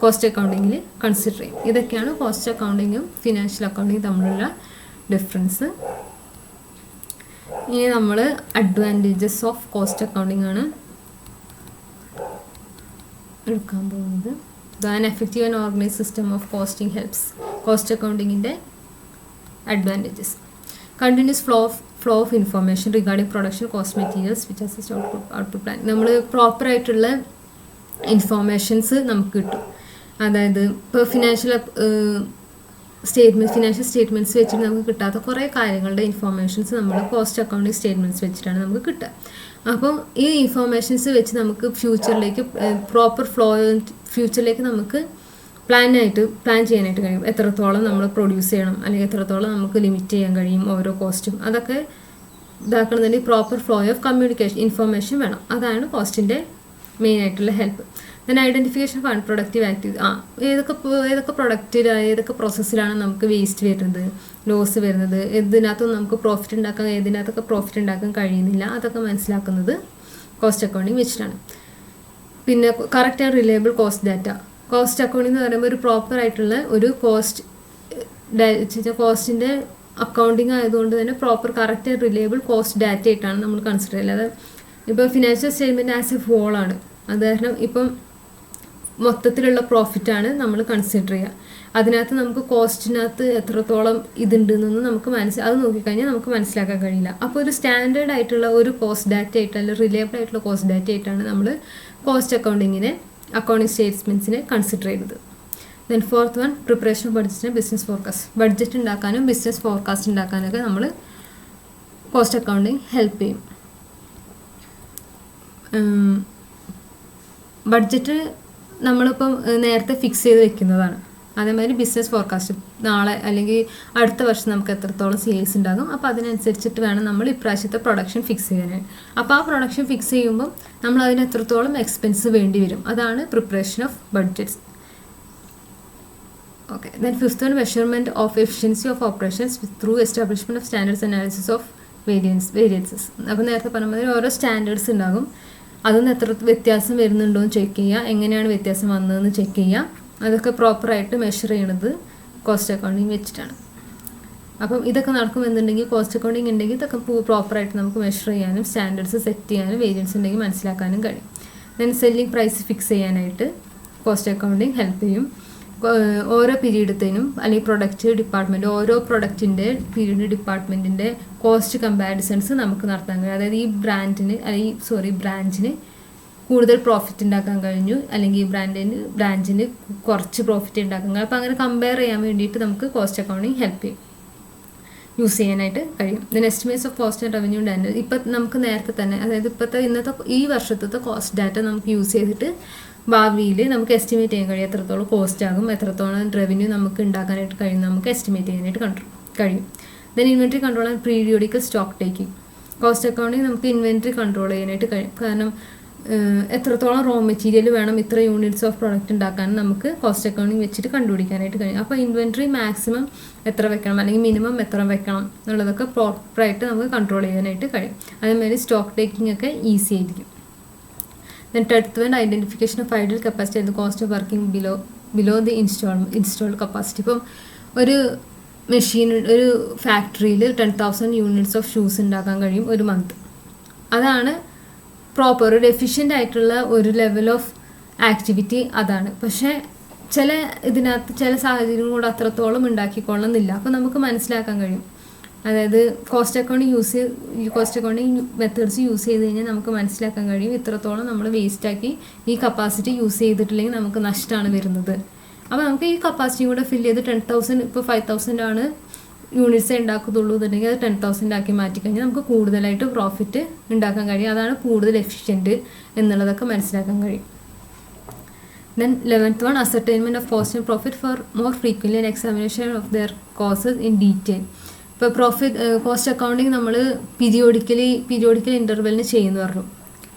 കോസ്റ്റ് അക്കൗണ്ടിങ്ങിൽ കൺസിഡർ ചെയ്യും. ഇതൊക്കെയാണ് കോസ്റ്റ് അക്കൗണ്ടിങ്ങും ഫിനാൻഷ്യൽ അക്കൗണ്ടിങ്ങും തമ്മിലുള്ള ഡിഫറൻസ്. ഇനി നമ്മൾ അഡ്വാൻറ്റേജസ് ഓഫ് കോസ്റ്റ് അക്കൗണ്ടിങ് ആണ് എടുക്കാൻ പോകുന്നത്. An effective and organized system of costing helps. Cost accounting in the advantages: continuous flow of information regarding production cost materials which assist output plan. നമ്മൾ പ്രോപ്പർ ആയിട്ടുള്ള ഇൻഫോർമേഷൻസ് നമുക്ക് കിട്ടും. അതായത് ഇപ്പോൾ ഫിനാൻഷ്യൽ സ്റ്റേറ്റ്മെൻറ്റ്സ് വെച്ചിട്ട് നമുക്ക് കിട്ടാത്ത കുറേ കാര്യങ്ങളുടെ ഇൻഫോർമേഷൻസ് നമ്മൾ കോസ്റ്റ് അക്കൗണ്ടിങ് സ്റ്റേറ്റ്മെൻറ്റ്സ് വെച്ചിട്ടാണ് നമുക്ക് കിട്ടുക. അപ്പോൾ ഈ ഇൻഫോർമേഷൻസ് വെച്ച് നമുക്ക് ഫ്യൂച്ചറിലേക്ക് ഫ്യൂച്ചറിലേക്ക് നമുക്ക് പ്ലാൻ ചെയ്യാനായിട്ട് കഴിയും. എത്രത്തോളം നമ്മൾ പ്രൊഡ്യൂസ് ചെയ്യണം, അല്ലെങ്കിൽ എത്രത്തോളം നമുക്ക് ലിമിറ്റ് ചെയ്യാൻ കഴിയും ഓരോ കോസ്റ്റും, അതൊക്കെ ഇതാക്കണമെന്നുണ്ടെങ്കിൽ proper flow of communication information വേണം. അതാണ് കോസ്റ്റിൻ്റെ മെയിൻ ആയിട്ടുള്ള help. Then identification of unproductive activity. ഏതൊക്കെ പ്രൊഡക്റ്റിലാണ്, ഏതൊക്കെ പ്രോസസ്സിലാണ് നമുക്ക് വേസ്റ്റ് വരുന്നത്, ലോസ് വരുന്നത്, ഇതിനകത്തൊന്നും നമുക്ക് പ്രോഫിറ്റ് ഉണ്ടാക്കാൻ, ഏതിനകത്തൊക്കെ പ്രോഫിറ്റ് ഉണ്ടാക്കാൻ കഴിയുന്നില്ല, അതൊക്കെ മനസ്സിലാക്കുന്നത് കോസ്റ്റ് അക്കൗണ്ടിങ് വെച്ചിട്ടാണ്. പിന്നെ correct and reliable cost data. Cost accounting എന്ന് പറയുമ്പോൾ ഒരു പ്രോപ്പർ ആയിട്ടുള്ള ഒരു കോസ്റ്റിൻ്റെ അക്കൗണ്ടിങ് ആയതുകൊണ്ട് തന്നെ proper correct and reliable cost data ആയിട്ടാണ് നമ്മൾ കൺസിഡർ ചെയ്യുന്നത്. അതായത് ഇപ്പോൾ ഫിനാൻഷ്യൽ സ്റ്റേറ്റ്മെൻറ്റ് ആസ് എ ഹോളാണ്, അത് കാരണം ഇപ്പം മൊത്തത്തിലുള്ള പ്രോഫിറ്റാണ് നമ്മൾ കൺസിഡർ ചെയ്യുക. അതിനകത്ത് നമുക്ക് കോസ്റ്റിനകത്ത് എത്രത്തോളം ഇതുണ്ടെന്നൊന്നും നമുക്ക് അത് നോക്കിക്കഴിഞ്ഞാൽ നമുക്ക് മനസ്സിലാക്കാൻ കഴിയില്ല. അപ്പോൾ ഒരു സ്റ്റാൻഡേർഡ് ആയിട്ടുള്ള ഒരു കോസ്റ്റ് ഡാറ്റ ആയിട്ട്, അല്ലെങ്കിൽ റിലയബിൾ ആയിട്ടുള്ള കോസ്റ്റ് ഡാറ്റ ആയിട്ടാണ് നമ്മൾ കോസ്റ്റ് അക്കൗണ്ടിങ് സ്റ്റേറ്റ്മെൻറ്റ്സിനെ കൺസിഡർ ചെയ്യുന്നത്. Then 4th one, preparation of budget and business forecast. Budget ഉണ്ടാക്കാനും ബിസിനസ് ഫോർകാസ്റ്റ് ഉണ്ടാക്കാനൊക്കെ നമ്മൾ കോസ്റ്റ് അക്കൗണ്ടിങ് ഹെൽപ്പ് ചെയ്യും. ബഡ്ജറ്റ് നമ്മളിപ്പം നേരത്തെ ഫിക്സ് ചെയ്ത് വെക്കുന്നതാണ്. അതേമാതിരി ബിസിനസ് ഫോർകാസ്റ്റ്, നാളെ അല്ലെങ്കിൽ അടുത്ത വർഷം നമുക്ക് എത്രത്തോളം സെയിൽസ് ഉണ്ടാകും, അപ്പോൾ അതിനനുസരിച്ചിട്ട് വേണം നമ്മൾ ഇപ്രാവശ്യത്തെ പ്രൊഡക്ഷൻ ഫിക്സ് ചെയ്യാനായിട്ട്. അപ്പോൾ ആ പ്രൊഡക്ഷൻ ഫിക്സ് ചെയ്യുമ്പം നമ്മൾ അതിന് എത്രത്തോളം എക്സ്പെൻസ് വേണ്ടി വരും, അതാണ് preparation of budgets. Okay. Then 5th one, measurement of efficiency of operations through establishment of standards analysis of variances. അപ്പോൾ നേരത്തെ പറഞ്ഞ മാതിരി ഓരോ സ്റ്റാൻഡേർഡ്സ് ഉണ്ടാകും, അതൊന്ന് എത്ര വ്യത്യാസം വരുന്നുണ്ടോ എന്ന് ചെക്ക് ചെയ്യുക, എങ്ങനെയാണ് വ്യത്യാസം വന്നതെന്ന് ചെക്ക് ചെയ്യുക. അതൊക്കെ പ്രോപ്പറായിട്ട് മെഷർ ചെയ്യണത് കോസ്റ്റ് അക്കൗണ്ടിങ് വെച്ചിട്ടാണ്. അപ്പം ഇതൊക്കെ നടക്കുമെന്നുണ്ടെങ്കിൽ കോസ്റ്റ് അക്കൗണ്ടിങ് ഉണ്ടെങ്കിൽ ഇതൊക്കെ പ്രോപ്പറായിട്ട് നമുക്ക് മെഷർ ചെയ്യാനും സ്റ്റാൻഡേർഡ്സ് സെറ്റ് ചെയ്യാനും വേരിയൻസ് ഉണ്ടെങ്കിൽ മനസ്സിലാക്കാനും കഴിയും. ദെൻ സെല്ലിംഗ് പ്രൈസ് ഫിക്സ് ചെയ്യാനായിട്ട് കോസ്റ്റ് അക്കൗണ്ടിങ് ഹെൽപ്പ് ചെയ്യും. ഓരോ പീരീഡത്തേനും അല്ലെങ്കിൽ പ്രൊഡക്റ്റ് ഡിപ്പാർട്ട്മെൻറ്റ്, ഓരോ പ്രൊഡക്റ്റിൻ്റെ പീരീഡ് ഡിപ്പാർട്ട്മെൻറ്റിൻ്റെ കോസ്റ്റ് കമ്പാരിസൺസ് നമുക്ക് നടത്താൻ കഴിയും. അതായത് ഈ ബ്രാഞ്ചിന് കൂടുതൽ പ്രോഫിറ്റ് ഉണ്ടാക്കാൻ കഴിഞ്ഞു, അല്ലെങ്കിൽ ഈ ബ്രാഞ്ചിന് കുറച്ച് പ്രോഫിറ്റ് ഉണ്ടാക്കാൻ കഴിയും. അപ്പോൾ അങ്ങനെ കമ്പയർ ചെയ്യാൻ വേണ്ടിയിട്ട് നമുക്ക് കോസ്റ്റ് അക്കൗണ്ടിങ് ഹെൽപ്പ് ചെയ്യും. യൂസ് ചെയ്യാനായിട്ട് കഴിയും. Then estimates of cost and revenue data ഇപ്പം നമുക്ക് നേരത്തെ തന്നെ, അതായത് ഇന്നത്തെ ഈ വർഷത്തെ കോസ്റ്റ് ഡാറ്റ നമുക്ക് യൂസ് ചെയ്തിട്ട് ഭാവിയിൽ നമുക്ക് എസ്റ്റിമേറ്റ് ചെയ്യാൻ കഴിയും എത്രത്തോളം കോസ്റ്റ് ആകും, എത്രത്തോളം റവന്യൂ നമുക്ക് ഉണ്ടാക്കാനായിട്ട് കഴിയും, നമുക്ക് എസ്റ്റിമേറ്റ് ചെയ്യാനായിട്ട് കഴിയും. Then inventory control and periodical stock taking. Cost accounting നമുക്ക് ഇൻവെൻട്രി കൺട്രോൾ ചെയ്യാനായിട്ട് കഴിയും. കാരണം എത്രത്തോളം റോ മെറ്റീരിയൽ വേണം ഇത്ര യൂണിറ്റ്സ് ഓഫ് പ്രൊഡക്റ്റ് ഉണ്ടാക്കാൻ നമുക്ക് കോസ്റ്റ് അക്കൗണ്ടിങ് വെച്ചിട്ട് കണ്ടുപിടിക്കാനായിട്ട് കഴിയും. അപ്പോൾ ഇൻവെൻട്രി മാക്സിമം എത്ര വെക്കണം അല്ലെങ്കിൽ മിനിമം എത്ര വെക്കണം എന്നുള്ളതൊക്കെ പ്രോപ്പറായിട്ട് നമുക്ക് കൺട്രോൾ ചെയ്യാനായിട്ട് കഴിയും. അതേമാതിരി സ്റ്റോക്ക് ടേക്കിംഗ് ഒക്കെ ഈസി ആയിരിക്കും. Then tenth one identification of ideal capacity and cost of working below the installed capacity. ഇപ്പം ഒരു മെഷീൻ, ഒരു ഫാക്ടറിയിൽ 10,000 യൂണിറ്റ്സ് ഓഫ് ഷൂസ് ഉണ്ടാക്കാൻ കഴിയും ഒരു മന്ത്. അതാണ് പ്രോപ്പർ ഒരു എഫിഷ്യൻ്റ് ആയിട്ടുള്ള ഒരു ലെവൽ ഓഫ് ആക്ടിവിറ്റി അതാണ്. പക്ഷേ ഇതിനകത്ത് ചില സാഹചര്യം കൂടെ അത്രത്തോളം ഉണ്ടാക്കിക്കൊള്ളുന്നില്ല. അപ്പോൾ നമുക്ക് മനസ്സിലാക്കാൻ കഴിയും. അതായത് കോസ്റ്റ് അക്കൗണ്ടിങ് മെത്തേഡ്സ് യൂസ് ചെയ്ത് കഴിഞ്ഞാൽ നമുക്ക് മനസ്സിലാക്കാൻ കഴിയും ഇത്രത്തോളം നമ്മൾ വേസ്റ്റാക്കി ഈ കപ്പാസിറ്റി യൂസ് ചെയ്തിട്ടില്ലെങ്കിൽ നമുക്ക് നഷ്ടമാണ് വരുന്നത്. അപ്പോൾ നമുക്ക് ഈ കപ്പാസിറ്റി കൂടെ ഫില്ല് ചെയ്ത് 10,000 ഇപ്പോൾ 5,000 ആണ് യൂണിറ്റ്സേ ഉണ്ടാക്കത്തുള്ളൂ എന്നുണ്ടെങ്കിൽ അത് 10,000 ആക്കി മാറ്റിക്കഴിഞ്ഞാൽ നമുക്ക് കൂടുതലായിട്ട് പ്രോഫിറ്റ് ഉണ്ടാക്കാൻ കഴിയും. അതാണ് കൂടുതൽ എഫിഷ്യൻറ്റ് എന്നുള്ളതൊക്കെ മനസ്സിലാക്കാൻ കഴിയും. Then 11th one ascertainment of cost and profit for more frequently and examination of their causes in detail. ഇപ്പോൾ കോസ്റ്റ് അക്കൗണ്ടിങ് നമ്മൾ പീരിയോഡിക്കൽ ഇൻ്റർവെല്ലിന് ചെയ്യുന്നു പറഞ്ഞു.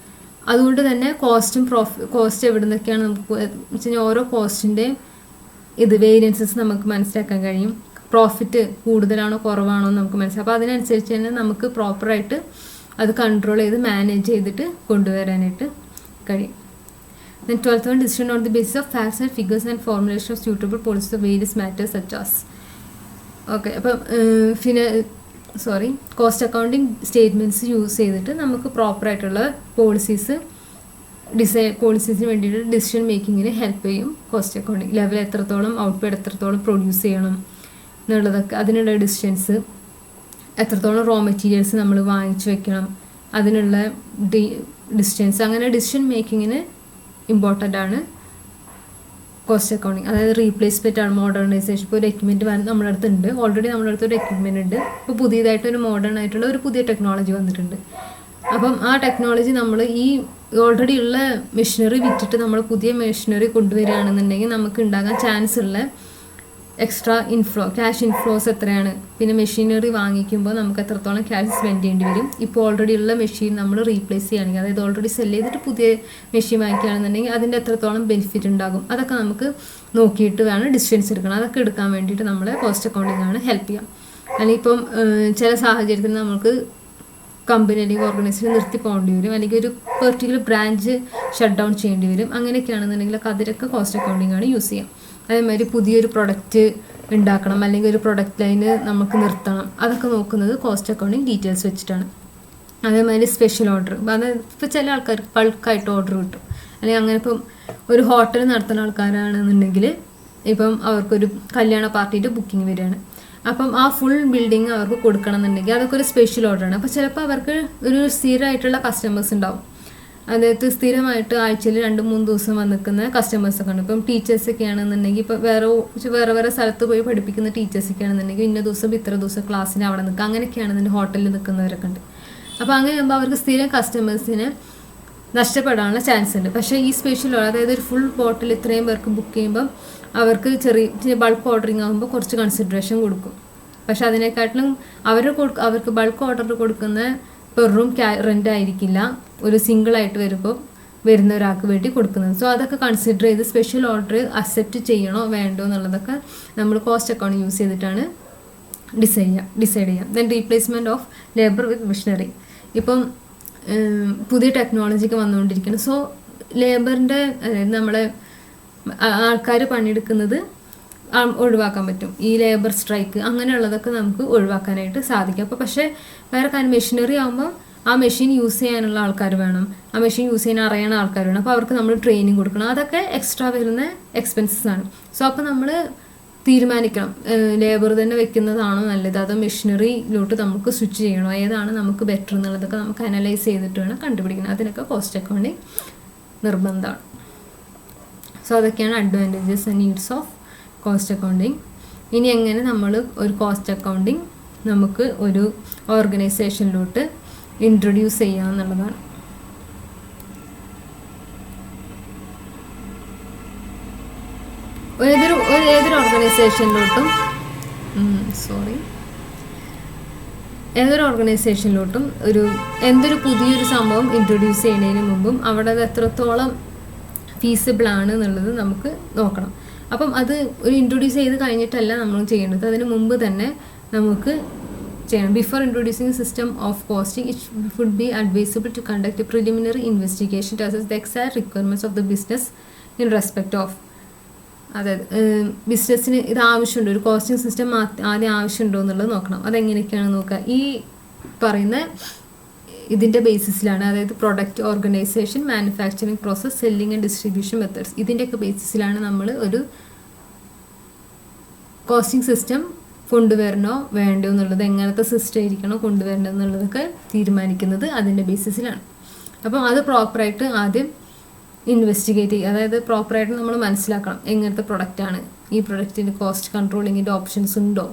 അതുകൊണ്ട് തന്നെ കോസ്റ്റ് എവിടെ നിന്നൊക്കെയാണ് നമുക്ക് വെച്ച് കഴിഞ്ഞാൽ ഓരോ കോസ്റ്റിൻ്റെയും വേരിയൻസസ് നമുക്ക് മനസ്സിലാക്കാൻ കഴിയും. പ്രോഫിറ്റ് കൂടുതലാണോ കുറവാണോ എന്ന് നമുക്ക് മനസ്സിലാക്കാം. അപ്പോൾ അതിനനുസരിച്ച് തന്നെ നമുക്ക് പ്രോപ്പറായിട്ട് അത് കൺട്രോൾ ചെയ്ത് മാനേജ് ചെയ്തിട്ട് കൊണ്ടുവരാനായിട്ട് കഴിയും. Then 12th one decision on the basis of facts and figures and formulation of suitable policies of various matters such as. Okay, അപ്പം കോസ്റ്റ് അക്കൗണ്ടിങ് സ്റ്റേറ്റ്മെൻറ്റ്സ് യൂസ് ചെയ്തിട്ട് നമുക്ക് പ്രോപ്പറായിട്ടുള്ള പോളിസീസിന് വേണ്ടിയിട്ട് ഡിസിഷൻ മേക്കിങ്ങിന് ഹെൽപ്പ് ചെയ്യും. കോസ്റ്റ് അക്കൗണ്ടിങ് ലെവൽ എത്രത്തോളം ഔട്ട്പുട്ട് എത്രത്തോളം പ്രൊഡ്യൂസ് ചെയ്യണം എന്നുള്ളതൊക്കെ, അതിനുള്ള ഡിസിഷൻസ്, എത്രത്തോളം റോ മെറ്റീരിയൽസ് നമ്മൾ വാങ്ങിച്ചു വെക്കണം, അതിനുള്ള ഡിസ്റ്റൻസ്, അങ്ങനെ ഡിസിഷൻ മേക്കിങ്ങിന് ഇമ്പോർട്ടൻ്റ് ആണ് കോസ്റ്റ് അക്കൗണ്ടിങ്. അതായത് റീപ്ലേസ്മെൻ്റ് ആണ്, മോഡേണൈസേഷൻ. ഇപ്പോൾ ഒരു എക്യുപ്മെൻറ്റ് നമ്മുടെ അടുത്തുണ്ട്, ഓൾറെഡി നമ്മുടെ അടുത്ത് ഒരു എക്യുപ്മെൻറ്റ് ഉണ്ട്, ഇപ്പോൾ പുതിയതായിട്ടൊരു മോഡേൺ ആയിട്ടുള്ള ഒരു പുതിയ ടെക്നോളജി വന്നിട്ടുണ്ട്. അപ്പം ആ ടെക്നോളജി നമ്മൾ ഈ ഓൾറെഡി ഉള്ള മെഷീനറി വിറ്റിട്ട് നമ്മൾ പുതിയ മെഷീനറി കൊണ്ടുവരികയാണെന്നുണ്ടെങ്കിൽ നമുക്ക് ഉണ്ടാകാൻ ചാൻസ് ഉള്ള എക്സ്ട്രാ ക്യാഷ് ഇൻഫ്ലോസ് എത്രയാണ്, പിന്നെ മെഷീനറി വാങ്ങിക്കുമ്പോൾ നമുക്ക് എത്രത്തോളം ക്യാഷ് സ്പെൻഡ് ചെയ്യേണ്ടി വരും. ഇപ്പോൾ ഓൾറെഡി ഉള്ള മെഷീൻ നമ്മൾ റീപ്ലേസ് ചെയ്യുകയാണെങ്കിൽ, അതായത് ഓൾറെഡി സെല് ചെയ്തിട്ട് പുതിയ മെഷീൻ വാങ്ങിക്കുകയാണെന്നുണ്ടെങ്കിൽ അതിൻ്റെ എത്രത്തോളം ബെനിഫിറ്റ് ഉണ്ടാകും, അതൊക്കെ നമുക്ക് നോക്കിയിട്ട് വേണം ഡിസിഷൻസ് എടുക്കണം. അതൊക്കെ എടുക്കാൻ വേണ്ടിയിട്ട് നമ്മളെ കോസ്റ്റ് അക്കൗണ്ടിങ് ആണ് ഹെൽപ്പ് ചെയ്യാം. അല്ലെങ്കിൽ ഇപ്പം ചില സാഹചര്യത്തിൽ നമുക്ക് കമ്പനി അല്ലെങ്കിൽ ഓർഗനൈസേഷൻ നിർത്തി പോകേണ്ടി വരും, അല്ലെങ്കിൽ ഒരു പെർട്ടിക്കുലർ ബ്രാഞ്ച് ഷട്ട് ഡൗൺ ചെയ്യേണ്ടി വരും. അങ്ങനെയൊക്കെയാണെന്നുണ്ടെങ്കിൽ അതിലൊക്കെ കോസ്റ്റ് അക്കൗണ്ടിങ് ആണ് യൂസ് ചെയ്യാം. അതേമാതിരി പുതിയൊരു പ്രൊഡക്റ്റ് ഉണ്ടാക്കണം, അല്ലെങ്കിൽ ഒരു പ്രൊഡക്റ്റ് ലൈന് നമുക്ക് നിർത്തണം, അതൊക്കെ നോക്കുന്നത് കോസ്റ്റ് അക്കൗണ്ടിങ് ഡീറ്റെയിൽസ് വെച്ചിട്ടാണ്. അതേമാതിരി സ്പെഷ്യൽ ഓർഡർ, അതായത് ഇപ്പോൾ ചില ആൾക്കാർക്ക് ബൾക്കായിട്ട് ഓർഡർ കിട്ടും, അല്ലെങ്കിൽ അങ്ങനെ ഇപ്പം ഒരു ഹോട്ടൽ നടത്തുന്ന ആൾക്കാരാണെന്നുണ്ടെങ്കിൽ ഇപ്പം അവർക്കൊരു കല്യാണ പാർട്ടിയുടെ ബുക്കിംഗ് വരികയാണ്. അപ്പം ആ ഫുൾ ബിൽഡിങ് അവർക്ക് കൊടുക്കണം എന്നുണ്ടെങ്കിൽ അതൊക്കെ ഒരു സ്പെഷ്യൽ ഓർഡറാണ്. അപ്പോൾ ചിലപ്പോൾ അവർക്ക് ഒരു സ്ഥിരമായിട്ടുള്ള കസ്റ്റമേഴ്സ് ഉണ്ടാവും, അതായത് സ്ഥിരമായിട്ട് ആഴ്ചയിൽ 2-3 ദിവസം വന്ന് നിൽക്കുന്ന കസ്റ്റമേഴ്സൊക്കെ ഉണ്ട്. ഇപ്പം ടീച്ചേഴ്സൊക്കെ ആണെന്നുണ്ടെങ്കിൽ ഇപ്പോൾ വേറെ സ്ഥലത്ത് പോയി പഠിപ്പിക്കുന്ന ടീച്ചേഴ്സൊക്കെ ആണെന്നുണ്ടെങ്കിൽ ഇന്ന ദിവസം ഇത്ര ദിവസം ക്ലാസ്സിന് അവിടെ നിൽക്കുക, അങ്ങനെയൊക്കെയാണെന്നുണ്ടെങ്കിൽ ഹോട്ടലിൽ നിൽക്കുന്നവരൊക്കെ ഉണ്ട്. അപ്പോൾ അങ്ങനെ ആകുമ്പോൾ അവർക്ക് സ്ഥിരം കസ്റ്റമേഴ്സിനെ നഷ്ടപ്പെടാനുള്ള ചാൻസ് ഉണ്ട്. പക്ഷേ ഈ സ്പെഷ്യൽ ഓർഡർ, അതായത് ഒരു ഫുൾ ബോട്ടിൽ ഇത്രയും പേർക്ക് ബുക്ക് ചെയ്യുമ്പം അവർക്ക് ചെറിയ ബൾക്ക് ഓർഡറിങ് ആകുമ്പോൾ കുറച്ച് കൺസിഡറേഷൻ കൊടുക്കും. പക്ഷെ അതിനെക്കാട്ടിലും അവർക്ക് ബൾക്ക് ഓർഡർ കൊടുക്കുന്ന പെർ റൂം റെൻ്റ് ആയിരിക്കില്ല ഒരു സിംഗിളായിട്ട് വരുന്ന ഒരാൾക്ക് വേണ്ടി കൊടുക്കുന്നത്. സോ അതൊക്കെ കൺസിഡർ ചെയ്ത് സ്പെഷ്യൽ ഓർഡർ അക്സെപ്റ്റ് ചെയ്യണോ വേണ്ടോ എന്നുള്ളതൊക്കെ നമ്മൾ കോസ്റ്റ് അക്കൗണ്ട് യൂസ് ചെയ്തിട്ടാണ് ഡിസൈഡ് ചെയ്യാം. Then replacement of labour with machinery. ഇപ്പം പുതിയ ടെക്നോളജിക്ക് വന്നുകൊണ്ടിരിക്കുന്നു. സോ ലേബറിൻ്റെ, അതായത് നമ്മളെ ആൾക്കാർ പണിയെടുക്കുന്നത് ഒഴിവാക്കാൻ പറ്റും. ഈ ലേബർ സ്ട്രൈക്ക് അങ്ങനെയുള്ളതൊക്കെ നമുക്ക് ഒഴിവാക്കാനായിട്ട് സാധിക്കും. അപ്പോൾ പക്ഷേ വേറെ കാര്യം, മെഷീനറി ആകുമ്പോൾ ആ മെഷീൻ യൂസ് ചെയ്യാനുള്ള ആൾക്കാർ വേണം, ആ മെഷീൻ യൂസ് ചെയ്യാൻ അറിയുന്ന ആൾക്കാർ വേണം. അപ്പോൾ അവർക്ക് നമ്മൾ ട്രെയിനിങ് കൊടുക്കണം. അതൊക്കെ എക്സ്ട്രാ വരുന്ന എക്സ്പെൻസസ് ആണ്. സോ അപ്പോൾ നമ്മൾ തീരുമാനിക്കണം, ലേബർ തന്നെ വെക്കുന്നതാണോ നല്ലത്, അതോ മെഷീനറിയിലോട്ട് നമുക്ക് സ്വിച്ച് ചെയ്യണോ, ഏതാണ് നമുക്ക് ബെറ്റർ എന്നുള്ളതൊക്കെ നമുക്ക് അനലൈസ് ചെയ്തിട്ട് വേണം കണ്ടുപിടിക്കണം. അതിനൊക്കെ കോസ്റ്റ് അക്കൗണ്ടിങ് നിർബന്ധമാണ്. സോ അതൊക്കെയാണ് advantages and needs of cost accounting. ഇനി എങ്ങനെ നമ്മൾ ഒരു കോസ്റ്റ് അക്കൗണ്ടിങ് നമുക്ക് ഒരു ഓർഗനൈസേഷനിലോട്ട് ഇൻട്രൊഡ്യൂസ് ചെയ്യാമെന്നുള്ളതാണ്. ഏതൊരു ഓർഗനൈസേഷനിലോട്ടും എന്തൊരു പുതിയൊരു സംഭവം ഇൻട്രൊഡ്യൂസ് ചെയ്യുന്നതിന് മുമ്പും അവിടെ അത് എത്രത്തോളം ഫീസിബിൾ ആണ് എന്നുള്ളത് നമുക്ക് നോക്കണം. അപ്പം അത് ഒരു ഇൻട്രൊഡ്യൂസ് ചെയ്ത് കഴിഞ്ഞിട്ടല്ല നമ്മൾ ചെയ്യേണ്ടത്, അതിന് മുമ്പ് തന്നെ നമുക്ക് ചെയ്യണം. Before introducing system of costing it would be advisable to conduct a preliminary investigation to assess the exact requirements of the business in respect of, അതായത് ബിസിനസ്സിന് ഇത് ആവശ്യമുണ്ടോ, ഒരു കോസ്റ്റിംഗ് സിസ്റ്റം ആദ്യം ആവശ്യമുണ്ടോ എന്നുള്ളത് നോക്കണം. അതെങ്ങനെയൊക്കെയാണ് നോക്കുക, ഈ പറയുന്ന ഇതിൻ്റെ ബേസിസിലാണ്. അതായത് product, organisation, manufacturing process, selling and distribution methods, ഇതിൻ്റെയൊക്കെ ബേസിസിലാണ് നമ്മൾ ഒരു കോസ്റ്റിംഗ് സിസ്റ്റം കൊണ്ടുവരണോ വേണ്ടോ എന്നുള്ളത്, എങ്ങനത്തെ സിസ്റ്റം ആയിരിക്കണോ കൊണ്ടുവരേണ്ടത് എന്നുള്ളതൊക്കെ തീരുമാനിക്കുന്നത് അതിൻ്റെ ബേസിസിലാണ്. അപ്പം അത് പ്രോപ്പറായിട്ട് ആദ്യം ഇൻവെസ്റ്റിഗേറ്റ് ചെയ്യുക. അതായത് പ്രോപ്പറായിട്ട് നമ്മൾ മനസ്സിലാക്കണം എങ്ങനത്തെ പ്രൊഡക്റ്റാണ്, ഈ പ്രൊഡക്റ്റിന് കോസ്റ്റ് കൺട്രോളിങ്ങിൻ്റെ ഓപ്ഷൻസ് ഉണ്ടോ,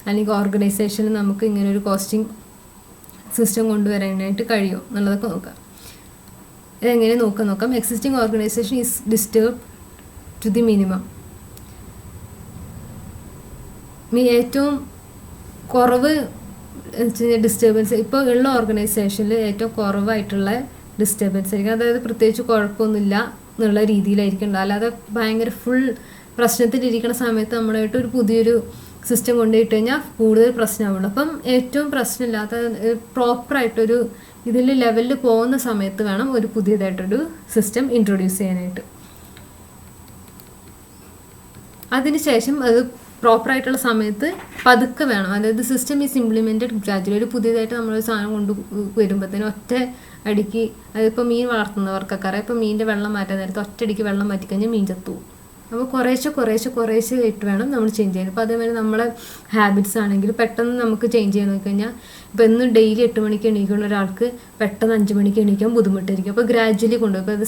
അല്ലെങ്കിൽ ഓർഗനൈസേഷനിൽ നമുക്ക് ഇങ്ങനെ ഒരു കോസ്റ്റിംഗ് സിസ്റ്റം കൊണ്ടുവരാനായിട്ട് കഴിയുമോ എന്നുള്ളതൊക്കെ നോക്കാം. ഇതെങ്ങനെ നോക്കാം. Existing organisation is disturb to the minimum. ഏറ്റവും കുറവ് ഡിസ്റ്റർബൻസ് ഇപ്പോൾ ഉള്ള ഓർഗനൈസേഷനിൽ ഏറ്റവും കുറവായിട്ടുള്ള ഡിസ്റ്റർബൻസ് ആയിരിക്കും. അതായത് പ്രത്യേകിച്ച് കുഴപ്പമൊന്നുമില്ല എന്നുള്ള രീതിയിലായിരിക്കും ഉണ്ടാവുക. അല്ലാതെ ഭയങ്കര ഫുൾ പ്രശ്നത്തിലിരിക്കുന്ന സമയത്ത് നമ്മളായിട്ട് ഒരു പുതിയൊരു സിസ്റ്റം കൊണ്ടുപോയിട്ട് കഴിഞ്ഞാൽ കൂടുതൽ പ്രശ്നമാവുള്ളൂ. അപ്പം ഏറ്റവും പ്രശ്നമില്ലാത്ത പ്രോപ്പറായിട്ടൊരു ഇതിൽ ലെവലിൽ പോകുന്ന സമയത്ത് വേണം ഒരു പുതിയതായിട്ടൊരു സിസ്റ്റം ഇൻട്രൊഡ്യൂസ് ചെയ്യാനായിട്ട്. അതിനുശേഷം അത് പ്രോപ്പറായിട്ടുള്ള സമയത്ത് പതുക്കെ വേണം. അതായത് സിസ്റ്റം ഈസ് ഇംപ്ലിമെൻറ്റഡ് ഗ്രാജുവലി. ഒരു പുതിയതായിട്ട് നമ്മളൊരു സാധനം കൊണ്ട് വരുമ്പോഴത്തേനും ഒറ്റ അടിക്ക്, അതിപ്പോൾ മീൻ വളർത്തുന്നവർക്കൊക്കെ അറിയാം, ഇപ്പോൾ മീനിൻ്റെ വെള്ളം മാറ്റാൻ നേരത്തെ ഒറ്റയടിക്ക് വെള്ളം മാറ്റിക്കഴിഞ്ഞാൽ മീൻ ചത്തു. അപ്പോൾ കുറേശ്ശെ ആയിട്ട് വേണം നമ്മൾ ചേഞ്ച് ചെയ്യാൻ. അപ്പോൾ അതേമാതിരി നമ്മളെ ഹാബിറ്റ്സ് ആണെങ്കിൽ പെട്ടെന്ന് നമുക്ക് ചേഞ്ച് ചെയ്യാൻ നോക്കിക്കഴിഞ്ഞാൽ ഇപ്പോൾ എന്നും ഡെയിലി 8 മണിക്ക് എണീക്കുന്ന ഒരാൾക്ക് പെട്ടെന്ന് 5 മണിക്ക് എണീക്കാൻ ബുദ്ധിമുട്ടായിരിക്കും. അപ്പോൾ ഗ്രാജുവലി കൊണ്ടുപോകും. അത്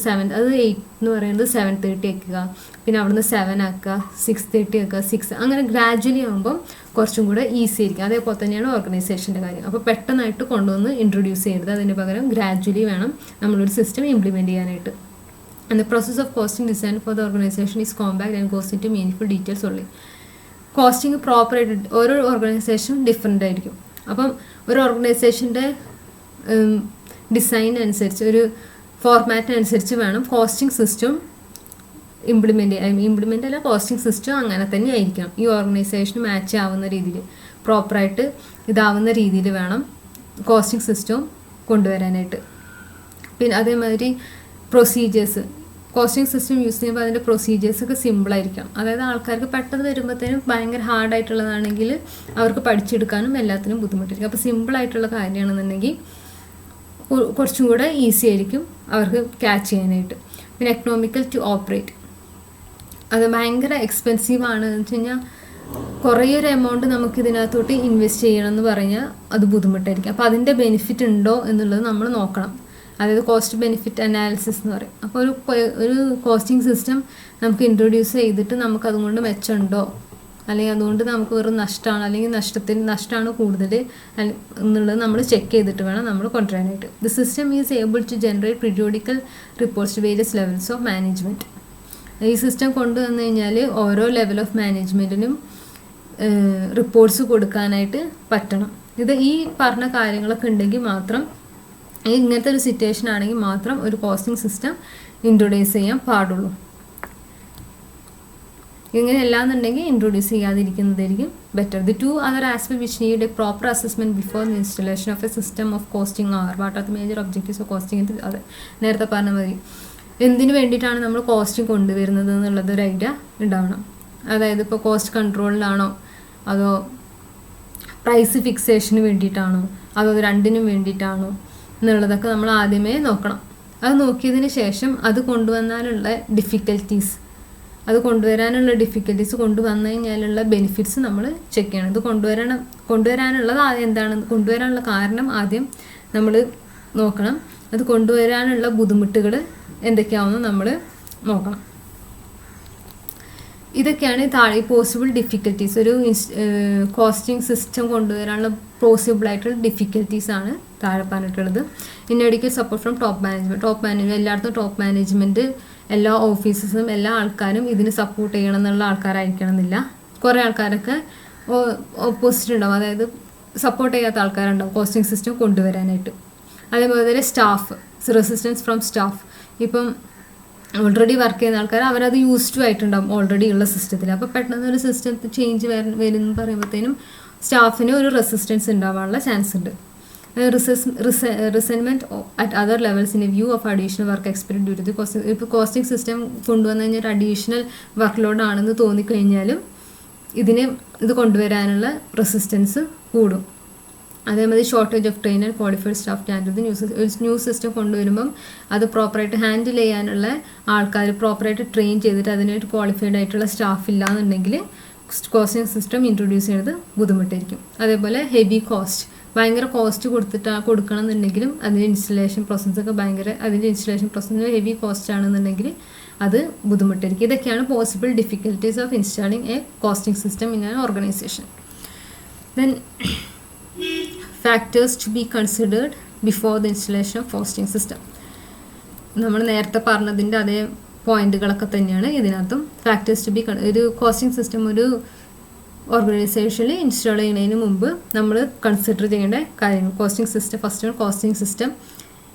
8 എന്ന് പറയുന്നത് 7:30 ആക്കുക, പിന്നെ അവിടുന്ന് 7 ആക്കുക, 6:30 ആക്കുക, 6 അങ്ങനെ ഗ്രാജുവലി ആകുമ്പം കുറച്ചും കൂടെ ഈസി ആയിരിക്കും. അതേപോലെ തന്നെയാണ് ഓർഗനൈസേഷൻ്റെ കാര്യം. അപ്പോൾ പെട്ടെന്നായിട്ട് കൊണ്ടുവന്ന് ഇൻട്രൊഡ്യൂസ് ചെയ്യരുത്, അതിന് പകരം ഗ്രാജുവലി വേണം നമ്മളൊരു സിസ്റ്റം ഇംപ്ലിമെൻറ്റ് ചെയ്യാനായിട്ട്. And the process of costing design for the organization is compact and goes into meaningful details only. Costing പ്രോപ്പറായിട്ട് ഓരോ ഓർഗനൈസേഷനും ഡിഫറെൻ്റ് ആയിരിക്കും. അപ്പം ഒരു ഓർഗനൈസേഷൻ്റെ ഡിസൈൻ അനുസരിച്ച്, ഒരു ഫോർമാറ്റിനനുസരിച്ച് വേണം കോസ്റ്റിംഗ് സിസ്റ്റം ഇംപ്ലിമെൻ്റ് അല്ല, കോസ്റ്റിംഗ് സിസ്റ്റം അങ്ങനെ തന്നെ ആയിരിക്കണം. ഈ ഓർഗനൈസേഷന് മാച്ച് ആവുന്ന രീതിയിൽ, പ്രോപ്പറായിട്ട് ഇതാവുന്ന രീതിയിൽ വേണം കോസ്റ്റിംഗ് സിസ്റ്റം കൊണ്ടുവരാനായിട്ട്. പിന്നെ അതേമാതിരി പ്രൊസീജിയേഴ്സ്, കോസ്റ്റിംഗ് സിസ്റ്റം യൂസ് ചെയ്യുമ്പോൾ അതിൻ്റെ പ്രൊസീജിയേഴ്സൊക്കെ സിമ്പിളായിരിക്കണം. അതായത് ആൾക്കാർക്ക് പെട്ടെന്ന് വരുമ്പോഴത്തേനും ഭയങ്കര ഹാർഡായിട്ടുള്ളതാണെങ്കിൽ അവർക്ക് പഠിച്ചെടുക്കാനും എല്ലാത്തിനും ബുദ്ധിമുട്ടായിരിക്കും. അപ്പോൾ സിമ്പിളായിട്ടുള്ള കാര്യമാണെന്നുണ്ടെങ്കിൽ കുറച്ചും കൂടെ ഈസി ആയിരിക്കും അവർക്ക് ക്യാച്ച് ചെയ്യാനായിട്ട്. പിന്നെ എക്കണോമിക്കൽ ടു ഓപ്പറേറ്റ്, അത് ഭയങ്കര എക്സ്പെൻസീവ് ആണ് എന്ന് വെച്ച് കഴിഞ്ഞാൽ കുറേ ഒരു എമൗണ്ട് നമുക്ക് ഇതിനകത്തോട്ട് ഇൻവെസ്റ്റ് ചെയ്യണം എന്ന് പറഞ്ഞാൽ അത് ബുദ്ധിമുട്ടായിരിക്കും. അപ്പോൾ അതിൻ്റെ ബെനിഫിറ്റ് ഉണ്ടോ എന്നുള്ളത് നമ്മൾ നോക്കണം. അതായത് കോസ്റ്റ് ബെനിഫിറ്റ് അനാലിസിസ് എന്ന് പറയും. അപ്പോൾ ഒരു കോസ്റ്റിംഗ് സിസ്റ്റം നമുക്ക് ഇൻട്രൊഡ്യൂസ് ചെയ്തിട്ട് നമുക്ക് അതുകൊണ്ട് മെച്ചമുണ്ടോ, അല്ലെങ്കിൽ അതുകൊണ്ട് നമുക്ക് വെറും നഷ്ടമാണ്, അല്ലെങ്കിൽ നഷ്ടമാണ് കൂടുതൽ എന്നുള്ളത് നമ്മൾ ചെക്ക് ചെയ്തിട്ട് വേണം നമ്മൾ കൊണ്ടുവരാനായിട്ട്. The system is able to generate periodical reports to various levels of management. ഈ സിസ്റ്റം കൊണ്ടുവന്നു കഴിഞ്ഞാൽ ഓരോ ലെവൽ ഓഫ് മാനേജ്മെൻറ്റിനും റിപ്പോർട്ട്സ് കൊടുക്കാനായിട്ട് പറ്റണം. ഇത് ഈ പറഞ്ഞ കാര്യങ്ങളൊക്കെ ഉണ്ടെങ്കിൽ മാത്രം, ഇങ്ങനത്തെ ഒരു സിറ്റുവേഷൻ ആണെങ്കിൽ മാത്രം ഒരു കോസ്റ്റിംഗ് സിസ്റ്റം ഇൻട്രൊഡ്യൂസ് ചെയ്യാൻ പാടുള്ളൂ. ഇങ്ങനെ എല്ലാന്നുണ്ടെങ്കിൽ ഇൻട്രൊഡ്യൂസ് ചെയ്യാതിരിക്കുന്നതായിരിക്കും better. The 2 other aspects which need a proper assessment before the installation of a system of costing are what are the major objectives of costing. അതെ, നേരത്തെ പറഞ്ഞ മതി, എന്തിനു വേണ്ടിയിട്ടാണ് നമ്മൾ കോസ്റ്റിംഗ് കൊണ്ടുവരുന്നത് എന്നുള്ളത് ഒരു ഐഡിയ ഉണ്ടാവണം. അതായത് ഇപ്പോൾ കോസ്റ്റ് കൺട്രോളിലാണോ, അതോ പ്രൈസ് ഫിക്സേഷന് വേണ്ടിയിട്ടാണോ, അതോ രണ്ടിനും വേണ്ടിയിട്ടാണോ എന്നുള്ളതൊക്കെ നമ്മൾ ആദ്യമേ നോക്കണം. അത് നോക്കിയതിന് ശേഷം അത് കൊണ്ടുവരാനുള്ള ഡിഫിക്കൽറ്റീസ് കൊണ്ടുവന്നു കഴിഞ്ഞാലുള്ള ബെനിഫിറ്റ്സ് നമ്മൾ ചെക്ക് ചെയ്യണം. ഇത് കൊണ്ടുവരാനുള്ളത് കൊണ്ടുവരാനുള്ള കാരണം ആദ്യം നമ്മൾ നോക്കണം. അത് കൊണ്ടുവരാനുള്ള ബുദ്ധിമുട്ടുകൾ എന്തൊക്കെയാണെന്ന് നമ്മൾ നോക്കണം. ഇതൊക്കെയാണ് താഴെ പോസിബിൾ ഡിഫിക്കൽട്ടീസ്. ഒരു കോസ്റ്റിംഗ് സിസ്റ്റം കൊണ്ടുവരാനുള്ള പോസിബിൾ ആയിട്ടുള്ള ഡിഫിക്കൽട്ടീസ് ആണ് താഴെ പറഞ്ഞിട്ടുള്ളത്. ഇന്നഡിക്കേറ്റ് സപ്പോർട്ട് ഫ്രം ടോപ്പ് മാനേജ്മെൻറ്റ് എല്ലായിടത്തും ടോപ്പ് മാനേജ്മെൻറ്റ് എല്ലാ ഓഫീസസും എല്ലാ ആൾക്കാരും ഇതിന് സപ്പോർട്ട് ചെയ്യണം എന്നുള്ള ആൾക്കാരായിരിക്കണം എന്നില്ല. കുറേ ആൾക്കാരൊക്കെ ഓപ്പോസിറ്റ് ഉണ്ടാവും, അതായത് സപ്പോർട്ട് ചെയ്യാത്ത ആൾക്കാരുണ്ടാവും കോസ്റ്റിംഗ് സിസ്റ്റം കൊണ്ടുവരാനായിട്ട്. അതേപോലെ തന്നെ സ്റ്റാഫ്, റെസിസ്റ്റൻസ് ഫ്രം സ്റ്റാഫ്. ഇപ്പം ഓൾറെഡി വർക്ക് ചെയ്യുന്ന ആൾക്കാർ അവരത് യൂസ് ടു ആയിട്ടുണ്ടാവും ഓൾറെഡി ഉള്ള സിസ്റ്റത്തിൽ. അപ്പോൾ പെട്ടെന്ന് ഒരു സിസ്റ്റത്തിൽ ചേഞ്ച് വരുമെന്ന് പറയുമ്പോഴത്തേനും സ്റ്റാഫിന് ഒരു റെസിസ്റ്റൻസ് ഉണ്ടാവാനുള്ള ചാൻസ് ഉണ്ട്. Resentment at other levels in a view of additional work expected due to the costing. ഇപ്പോൾ കോസ്റ്റിംഗ് സിസ്റ്റം കൊണ്ടുവന്നു കഴിഞ്ഞാൽ ഒരു അഡീഷണൽ വർക്ക് ലോഡ് ആണെന്ന് തോന്നിക്കഴിഞ്ഞാലും ഇത് കൊണ്ടുവരാനുള്ള റെസിസ്റ്റൻസ് കൂടും. അതേമാതിരി shortage of train and qualified staff standard new system കൊണ്ടുവരുമ്പം അത് പ്രോപ്പറായിട്ട് ഹാൻഡിൽ ചെയ്യാനുള്ള ആൾക്കാർ പ്രോപ്പറായിട്ട് ട്രെയിൻ ചെയ്തിട്ട് അതിനായിട്ട് ക്വാളിഫൈഡ് ആയിട്ടുള്ള സ്റ്റാഫ് ഇല്ല എന്നുണ്ടെങ്കിൽ കോസ്റ്റിംഗ് സിസ്റ്റം ഇൻട്രൊഡ്യൂസ് ചെയ്യുന്നത് ബുദ്ധിമുട്ടായിരിക്കും. അതേപോലെ ഹെവി കോസ്റ്റ്, ഭയങ്കര കോസ്റ്റ് കൊടുക്കണം എന്നുണ്ടെങ്കിലും അതിൻ്റെ ഇൻസ്റ്റലേഷൻ പ്രോസസ്സ് ഹെവി കോസ്റ്റ് ആണെന്നുണ്ടെങ്കിൽ അത് ബുദ്ധിമുട്ടായിരിക്കും. ഇതൊക്കെയാണ് possible difficulties of installing a costing system in an organisation. Then factors to be considered before the installation of costing system. നമ്മൾ നേരത്തെ പറഞ്ഞതിൻ്റെ അതേ പോയിന്റുകളൊക്കെ തന്നെയാണ് ഇതിനകത്തും. ഫാക്ടേഴ്സ് ടു ബി ഒരു കോസ്റ്റിംഗ് സിസ്റ്റം ഒരു ഓർഗനൈസേഷനിൽ ഇൻസ്റ്റാൾ ചെയ്യുന്നതിന് മുമ്പ് നമ്മൾ കൺസിഡർ ചെയ്യേണ്ട കാര്യങ്ങൾ. കോസ്റ്റിംഗ് സിസ്റ്റം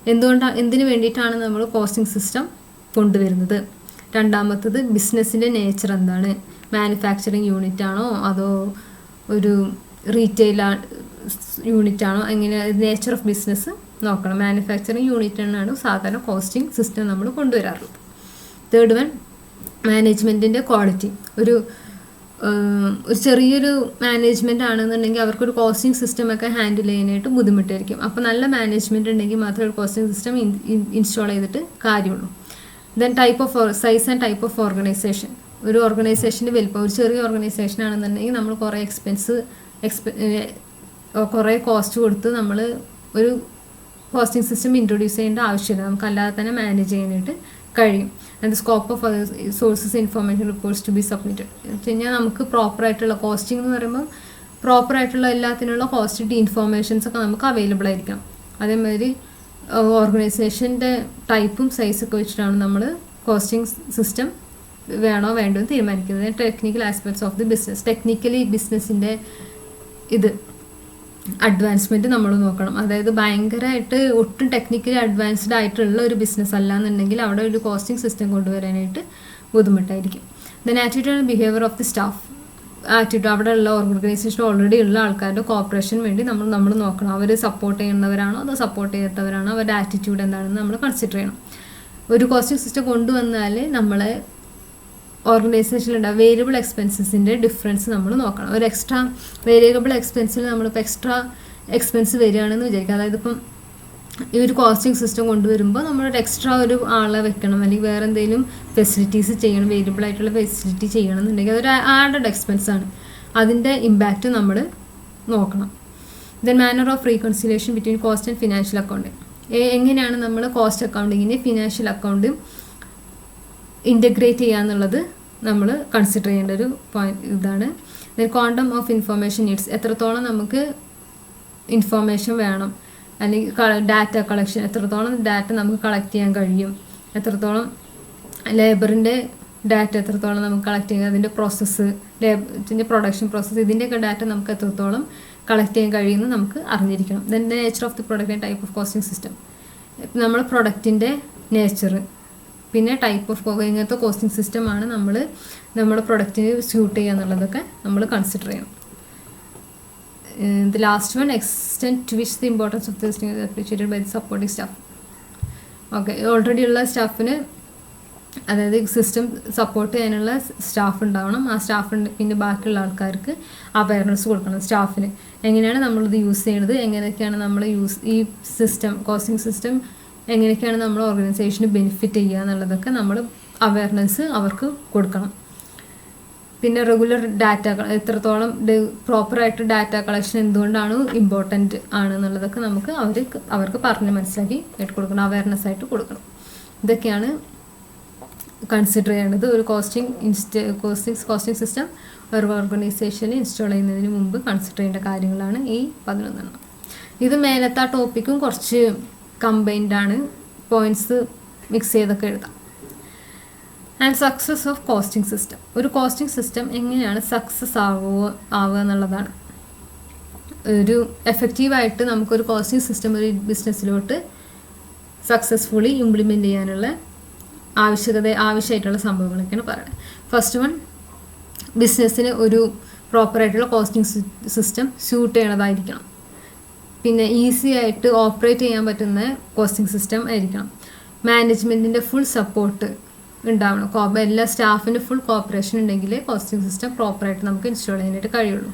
എന്തിനു വേണ്ടിയിട്ടാണ് നമ്മൾ കോസ്റ്റിംഗ് സിസ്റ്റം കൊണ്ടുവരുന്നത്. രണ്ടാമത്തത് ബിസിനസ്സിൻ്റെ നേച്ചർ എന്താണ്, മാനുഫാക്ചറിങ് യൂണിറ്റ് ആണോ അതോ ഒരു റീറ്റെയിൽ യൂണിറ്റ് ആണോ, എങ്ങനെ നേച്ചർ ഓഫ് ബിസിനസ് നോക്കണം. മാനുഫാക്ചറിങ് യൂണിറ്റിനാണ് സാധാരണ കോസ്റ്റിംഗ് സിസ്റ്റം നമ്മൾ കൊണ്ടുവരാറുള്ളത്. തേർഡ് വൺ, മാനേജ്മെൻറ്റിൻ്റെ ക്വാളിറ്റി. ഒരു ചെറിയൊരു മാനേജ്മെൻറ്റ് ആണെന്നുണ്ടെങ്കിൽ അവർക്കൊരു കോസ്റ്റിംഗ് സിസ്റ്റമൊക്കെ ഹാൻഡിൽ ചെയ്യാനായിട്ട് ബുദ്ധിമുട്ടായിരിക്കും. അപ്പോൾ നല്ല മാനേജ്മെൻറ്റ് ഉണ്ടെങ്കിൽ മാത്രമേ ഒരു കോസ്റ്റിംഗ് സിസ്റ്റം ഇൻസ്റ്റാൾ ചെയ്തിട്ട് കാര്യമുള്ളൂ. Then size and type of organisation. ഒരു ഓർഗനൈസേഷൻ്റെ വലിപ്പം, ഒരു ചെറിയ ഓർഗനൈസേഷൻ ആണെന്നുണ്ടെങ്കിൽ നമ്മൾ കുറേ കോസ്റ്റ് കൊടുത്ത് നമ്മൾ ഒരു കോസ്റ്റിംഗ് സിസ്റ്റം ഇൻട്രൊഡ്യൂസ് ചെയ്യേണ്ട ആവശ്യമില്ല, നമുക്ക് അല്ലാതെ തന്നെ മാനേജ് ചെയ്യാനായിട്ട് കഴിയും. And scope of sources information reports to be submitted എന്ന് വെച്ച് കഴിഞ്ഞാൽ നമുക്ക് പ്രോപ്പറായിട്ടുള്ള കോസ്റ്റിംഗ് എന്ന് പറയുമ്പോൾ പ്രോപ്പറായിട്ടുള്ള എല്ലാത്തിനുള്ള കോസ്റ്റ് ഇൻഫോർമേഷൻസ് ഒക്കെ നമുക്ക് അവൈലബിൾ ആയിരിക്കണം. അതേമാതിരി ഓർഗനൈസേഷൻ്റെ ടൈപ്പും സൈസൊക്കെ വെച്ചിട്ടാണ് നമ്മൾ കോസ്റ്റിംഗ് സിസ്റ്റം വേണോ വേണ്ടോ എന്ന് തീരുമാനിക്കുന്നത്. Technical aspects of the business, technically ബിസിനസ്സിൻ്റെ അഡ്വാൻസ്മെൻറ്റ് നമ്മൾ നോക്കണം. അതായത് ഭയങ്കരമായിട്ട് ഒട്ടും ടെക്നിക്കലി അഡ്വാൻസ്ഡ് ആയിട്ടുള്ള ഒരു ബിസിനസ് അല്ല എന്നുണ്ടെങ്കിൽ അവിടെ ഒരു കോസ്റ്റിംഗ് സിസ്റ്റം കൊണ്ടുവരാനായിട്ട് ബുദ്ധിമുട്ടായിരിക്കും. Then attitude and behaviour of the staff. അവിടെ ഉള്ള ഓർഗനൈസേഷൻ ഓൾറെഡി ഉള്ള ആൾക്കാരുടെ കോപ്പറേഷൻ വേണ്ടി നമ്മൾ നോക്കണം. അവർ സപ്പോർട്ട് ചെയ്യുന്നവരാണോ അതോ സപ്പോർട്ട് ചെയ്യാത്തവരാണോ, അവരുടെ ആറ്റിറ്റ്യൂഡ് എന്താണെന്ന് നമ്മൾ കൺസിഡർ ചെയ്യണം. ഒരു കോസ്റ്റിംഗ് സിസ്റ്റം കൊണ്ടുവന്നാൽ നമ്മളെ ഓർഗനൈസേഷനിലുണ്ടാകും വേരിയബിൾ എക്സ്പെൻസസിൻ്റെ ഡിഫറൻസ് നമ്മൾ നോക്കണം. ഒരു എക്സ്ട്രാ വേരിയബിൾ എക്സ്പെൻസിൽ നമ്മളിപ്പോൾ എക്സ്ട്രാ എക്സ്പെൻസ് വരികയാണെന്ന് വിചാരിക്കുക. അതായത് ഇപ്പം ഈ ഒരു കോസ്റ്റിംഗ് സിസ്റ്റം കൊണ്ടുവരുമ്പോൾ നമ്മളൊരു എക്സ്ട്രാ ഒരു ആളെ വെക്കണം, അല്ലെങ്കിൽ വേറെ എന്തെങ്കിലും ഫെസിലിറ്റീസ് ചെയ്യണം, വേരിയബിൾ ആയിട്ടുള്ള ഫെസിലിറ്റി ചെയ്യണം എന്നുണ്ടെങ്കിൽ അതൊരു ആഡഡ് എക്സ്പെൻസാണ്. അതിൻ്റെ ഇമ്പാക്റ്റ് നമ്മൾ നോക്കണം. Then manner of reconciliation between cost and financial accounting. എങ്ങനെയാണ് നമ്മൾ കോസ്റ്റ് അക്കൗണ്ടിങ്ങിനെ ഫിനാൻഷ്യൽ അക്കൗണ്ട് ഇൻ്റഗ്രേറ്റ് ചെയ്യുക എന്നുള്ളത് നമ്മൾ കൺസിഡർ ചെയ്യേണ്ട ഒരു ഇതാണ്. Then quantum of information needs. എത്രത്തോളം നമുക്ക് ഇൻഫർമേഷൻ വേണം, അല്ലെങ്കിൽ ഡാറ്റ കളക്ഷൻ, എത്രത്തോളം ഡാറ്റ നമുക്ക് കളക്ട് ചെയ്യാൻ കഴിയും, എത്രത്തോളം ലേബറിൻ്റെ ഡാറ്റ എത്രത്തോളം നമുക്ക് കളക്ട് ചെയ്യാം, അതിൻ്റെ പ്രോസസ്സ്, ലേബറിൻ്റെ പ്രൊഡക്ഷൻ പ്രോസസ്സ്, ഇതിൻ്റെയൊക്കെ ഡാറ്റ നമുക്ക് എത്രത്തോളം കളക്ട് ചെയ്യാൻ കഴിയുമെന്ന് നമുക്ക് അറിഞ്ഞിരിക്കണം. Then the nature of the product and type of costing system. നമ്മുടെ പ്രൊഡക്റ്റിൻ്റെ നേച്ചർ, പിന്നെ ടൈപ്പ് ഓഫ് ഇങ്ങനത്തെ കോസ്റ്റിംഗ് സിസ്റ്റമാണ് നമ്മുടെ പ്രൊഡക്റ്റിന് സ്യൂട്ട് ചെയ്യുക എന്നുള്ളതൊക്കെ നമ്മൾ കൺസിഡർ ചെയ്യണം. The last one, extent to which the importance of this is appreciated by the supporting staff. Okay, already ഉള്ള സ്റ്റാഫിന്, അതായത് സിസ്റ്റം സപ്പോർട്ട് ചെയ്യാനുള്ള സ്റ്റാഫ് ഉണ്ടാവണം. ആ സ്റ്റാഫിൻ്റെ പിന്നെ ബാക്കിയുള്ള ആൾക്കാർക്ക് അവയർനെസ് കൊടുക്കണം. സ്റ്റാഫിന് എങ്ങനെയാണ് നമ്മളിത് യൂസ് ചെയ്യുന്നത്, എങ്ങനെയൊക്കെയാണ് നമ്മൾ ഈ സിസ്റ്റം കോസ്റ്റിംഗ് സിസ്റ്റം എങ്ങനെയൊക്കെയാണ് നമ്മൾ ഓർഗനൈസേഷന് ബെനിഫിറ്റ് ചെയ്യുക എന്നുള്ളതൊക്കെ നമ്മൾ അവയർനെസ് അവർക്ക് കൊടുക്കണം. പിന്നെ റെഗുലർ ഡാറ്റ എത്രത്തോളം പ്രോപ്പറായിട്ട് ഡാറ്റ കളക്ഷൻ എന്തുകൊണ്ടാണ് ഇമ്പോർട്ടൻറ്റ് ആണെന്നുള്ളതൊക്കെ നമുക്ക് അവർക്ക് പറഞ്ഞ് മനസ്സിലാക്കി കൊടുക്കണം, അവയർനെസ് ആയിട്ട് കൊടുക്കണം. ഇതൊക്കെയാണ് കൺസിഡർ ചെയ്യേണ്ടത് ഒരു കോസ്റ്റിംഗ് സിസ്റ്റം ഒരു ഓർഗനൈസേഷനിൽ ഇൻസ്റ്റാൾ ചെയ്യുന്നതിന് മുമ്പ് കൺസിഡർ ചെയ്യേണ്ട കാര്യങ്ങളാണ് ഈ 11 എണ്ണം. ഇത് മേലത്തെ ആ ടോപ്പിക്കും കുറച്ച് കമ്പൈൻഡ് ആണ്, പോയിന്റ്സ് മിക്സ് ചെയ്തൊക്കെ എഴുതാം. And success of costing system. ഒരു കോസ്റ്റിംഗ് സിസ്റ്റം എങ്ങനെയാണ് സക്സസ് ആവുക എന്നുള്ളതാണ്. ഒരു എഫക്റ്റീവായിട്ട് നമുക്കൊരു കോസ്റ്റിംഗ് സിസ്റ്റം ഒരു ബിസിനസ്സിലോട്ട് സക്സസ്ഫുള്ളി ഇംപ്ലിമെൻറ്റ് ചെയ്യാനുള്ള ആവശ്യമായിട്ടുള്ള സംഭവങ്ങളൊക്കെയാണ് പറയുന്നത്. ഫസ്റ്റ് വൺ, ബിസിനസ്സിന് ഒരു പ്രോപ്പറായിട്ടുള്ള കോസ്റ്റിംഗ് സിസ്റ്റം സ്യൂട്ട് ചെയ്യണതായിരിക്കണം. പിന്നെ ഈസി ആയിട്ട് ഓപ്പറേറ്റ് ചെയ്യാൻ പറ്റുന്ന കോസ്റ്റിംഗ് സിസ്റ്റം ആയിരിക്കണം. മാനേജ്മെൻറ്റിൻ്റെ ഫുൾ സപ്പോർട്ട് ഉണ്ടാവണം. എല്ലാ സ്റ്റാഫിൻ്റെ ഫുൾ കോപ്പറേഷൻ ഉണ്ടെങ്കിൽ കോസ്റ്റിംഗ് സിസ്റ്റം പ്രോപ്പറായിട്ട് നമുക്ക് ഇൻസ്റ്റാൾ ചെയ്യാനായിട്ട് കഴിയുള്ളൂ.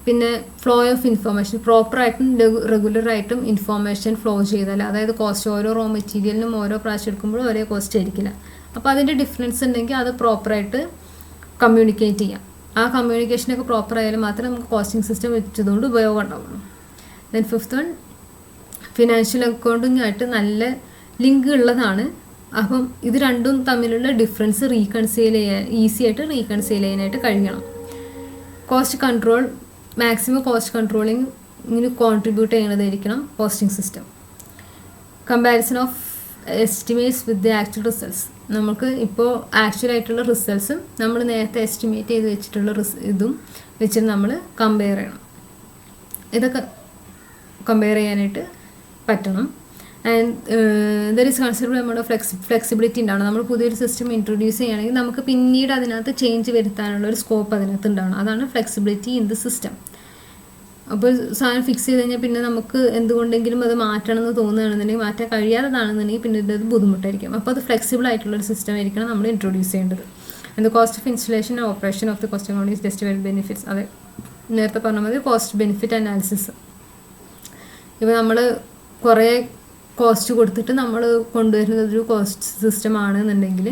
പിന്നെ ഫ്ലോ ഓഫ് ഇൻഫോർമേഷൻ, പ്രോപ്പറായിട്ടും റെഗുലറായിട്ടും ഇൻഫോർമേഷൻ ഫ്ലോ ചെയ്താൽ, അതായത് കോസ്റ്റ് ഓരോ റോ മെറ്റീരിയലിനും ഓരോ പ്രാവശ്യം എടുക്കുമ്പോഴും ഒരേ കോസ്റ്റ് ആയിരിക്കില്ല. അപ്പോൾ അതിൻ്റെ ഡിഫറൻസ് ഉണ്ടെങ്കിൽ അത് പ്രോപ്പറായിട്ട് കമ്മ്യൂണിക്കേറ്റ് ചെയ്യാം. ആ കമ്മ്യൂണിക്കേഷനൊക്കെ പ്രോപ്പർ ആയാലും മാത്രമേ നമുക്ക് കോസ്റ്റിംഗ് സിസ്റ്റം വെച്ചതുകൊണ്ട് ഉപയോഗം ഉണ്ടാവുള്ളൂ. Then fifth one, financial accounting ആയിട്ട് നല്ല ലിങ്ക് ഉള്ളതാണ്. അപ്പം ഇത് രണ്ടും തമ്മിലുള്ള ഡിഫറൻസ് ഈസി ആയിട്ട് റീകൺസീൽ ചെയ്യാനായിട്ട് കഴിയണം. കോസ്റ്റ് കൺട്രോൾ, മാക്സിമം കോസ്റ്റ് കൺട്രോളിങ്ങിന് കോൺട്രിബ്യൂട്ട് ചെയ്യണതായിരിക്കണം costing system. Comparison of estimates with the actual results. നമുക്ക് ഇപ്പോൾ ആക്ച്വലായിട്ടുള്ള റിസൾട്ട്സും നമ്മൾ നേരത്തെ എസ്റ്റിമേറ്റ് ചെയ്ത് വെച്ചിട്ടുള്ള ഇതും വെച്ചിട്ട് നമ്മൾ കമ്പയർ ചെയ്യണം. ഇതൊക്കെ കമ്പയർ ചെയ്യാനായിട്ട് പറ്റണം. And there is considerable amount of flexibility ഉണ്ടാവണം. നമ്മൾ പുതിയൊരു സിസ്റ്റം ഇൻട്രൊഡ്യൂസ് ചെയ്യുകയാണെങ്കിൽ നമുക്ക് പിന്നീട് അതിനകത്ത് ചേഞ്ച് വരുത്താനുള്ള ഒരു സ്കോപ്പ് അതിനകത്ത് ഉണ്ടാവണം. അതാണ് ഫ്ലെക്സിബിലിറ്റി ഇൻ ദി സിസ്റ്റം. അപ്പോൾ സാധനം ഫിക്സ് ചെയ്ത് കഴിഞ്ഞാൽ പിന്നെ നമുക്ക് എന്തുകൊണ്ടെങ്കിലും അത് മാറ്റണം എന്ന് തോന്നുകയാണെന്നുണ്ടെങ്കിൽ, മാറ്റാൻ കഴിയാത്തതാണെന്നുണ്ടെങ്കിൽ പിന്നെ ഇത് ബുദ്ധിമുട്ടായിരിക്കും. അപ്പോൾ അത് ഫ്ലെക്സിബിൾ ആയിട്ടുള്ളൊരു സിസ്റ്റം ആയിരിക്കണം നമ്മൾ ഇൻട്രൊഡ്യൂസ് ചെയ്യേണ്ടത്. And the cost of installation and operation of the cost account is just well benefits. അതെ, നേരത്തെ പറഞ്ഞ മതി കോസ്റ്റ് ബെനിഫിറ്റ് അനാലിസിസ്. ഇപ്പോൾ നമ്മൾ കുറേ കോസ്റ്റ് കൊടുത്തിട്ട് നമ്മൾ കൊണ്ടുവരുന്നത് ഒരു കോസ്റ്റ് സിസ്റ്റം ആണെന്നുണ്ടെങ്കിൽ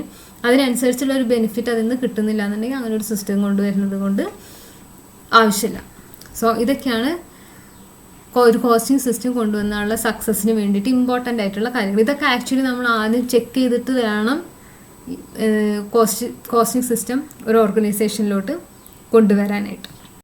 അതിനനുസരിച്ചുള്ള ഒരു ബെനിഫിറ്റ് അതിൽ നിന്ന് കിട്ടുന്നില്ല എന്നുണ്ടെങ്കിൽ അങ്ങനെ ഒരു സിസ്റ്റം കൊണ്ടുവരുന്നത് കൊണ്ട് ആവശ്യമില്ല. സോ ഇതൊക്കെയാണ് ഒരു കോസ്റ്റിംഗ് സിസ്റ്റം കൊണ്ടുവന്നുള്ള സക്സസ്സിന് വേണ്ടിയിട്ട് ഇമ്പോർട്ടൻ്റ് ആയിട്ടുള്ള കാര്യങ്ങൾ. ഇതൊക്കെ ആക്ച്വലി നമ്മൾ ആദ്യം ചെക്ക് ചെയ്തിട്ട് വേണം കോസ്റ്റിംഗ് സിസ്റ്റം ഒരു ഓർഗനൈസേഷനിലോട്ട് കൊണ്ടുവരാനായിട്ട്.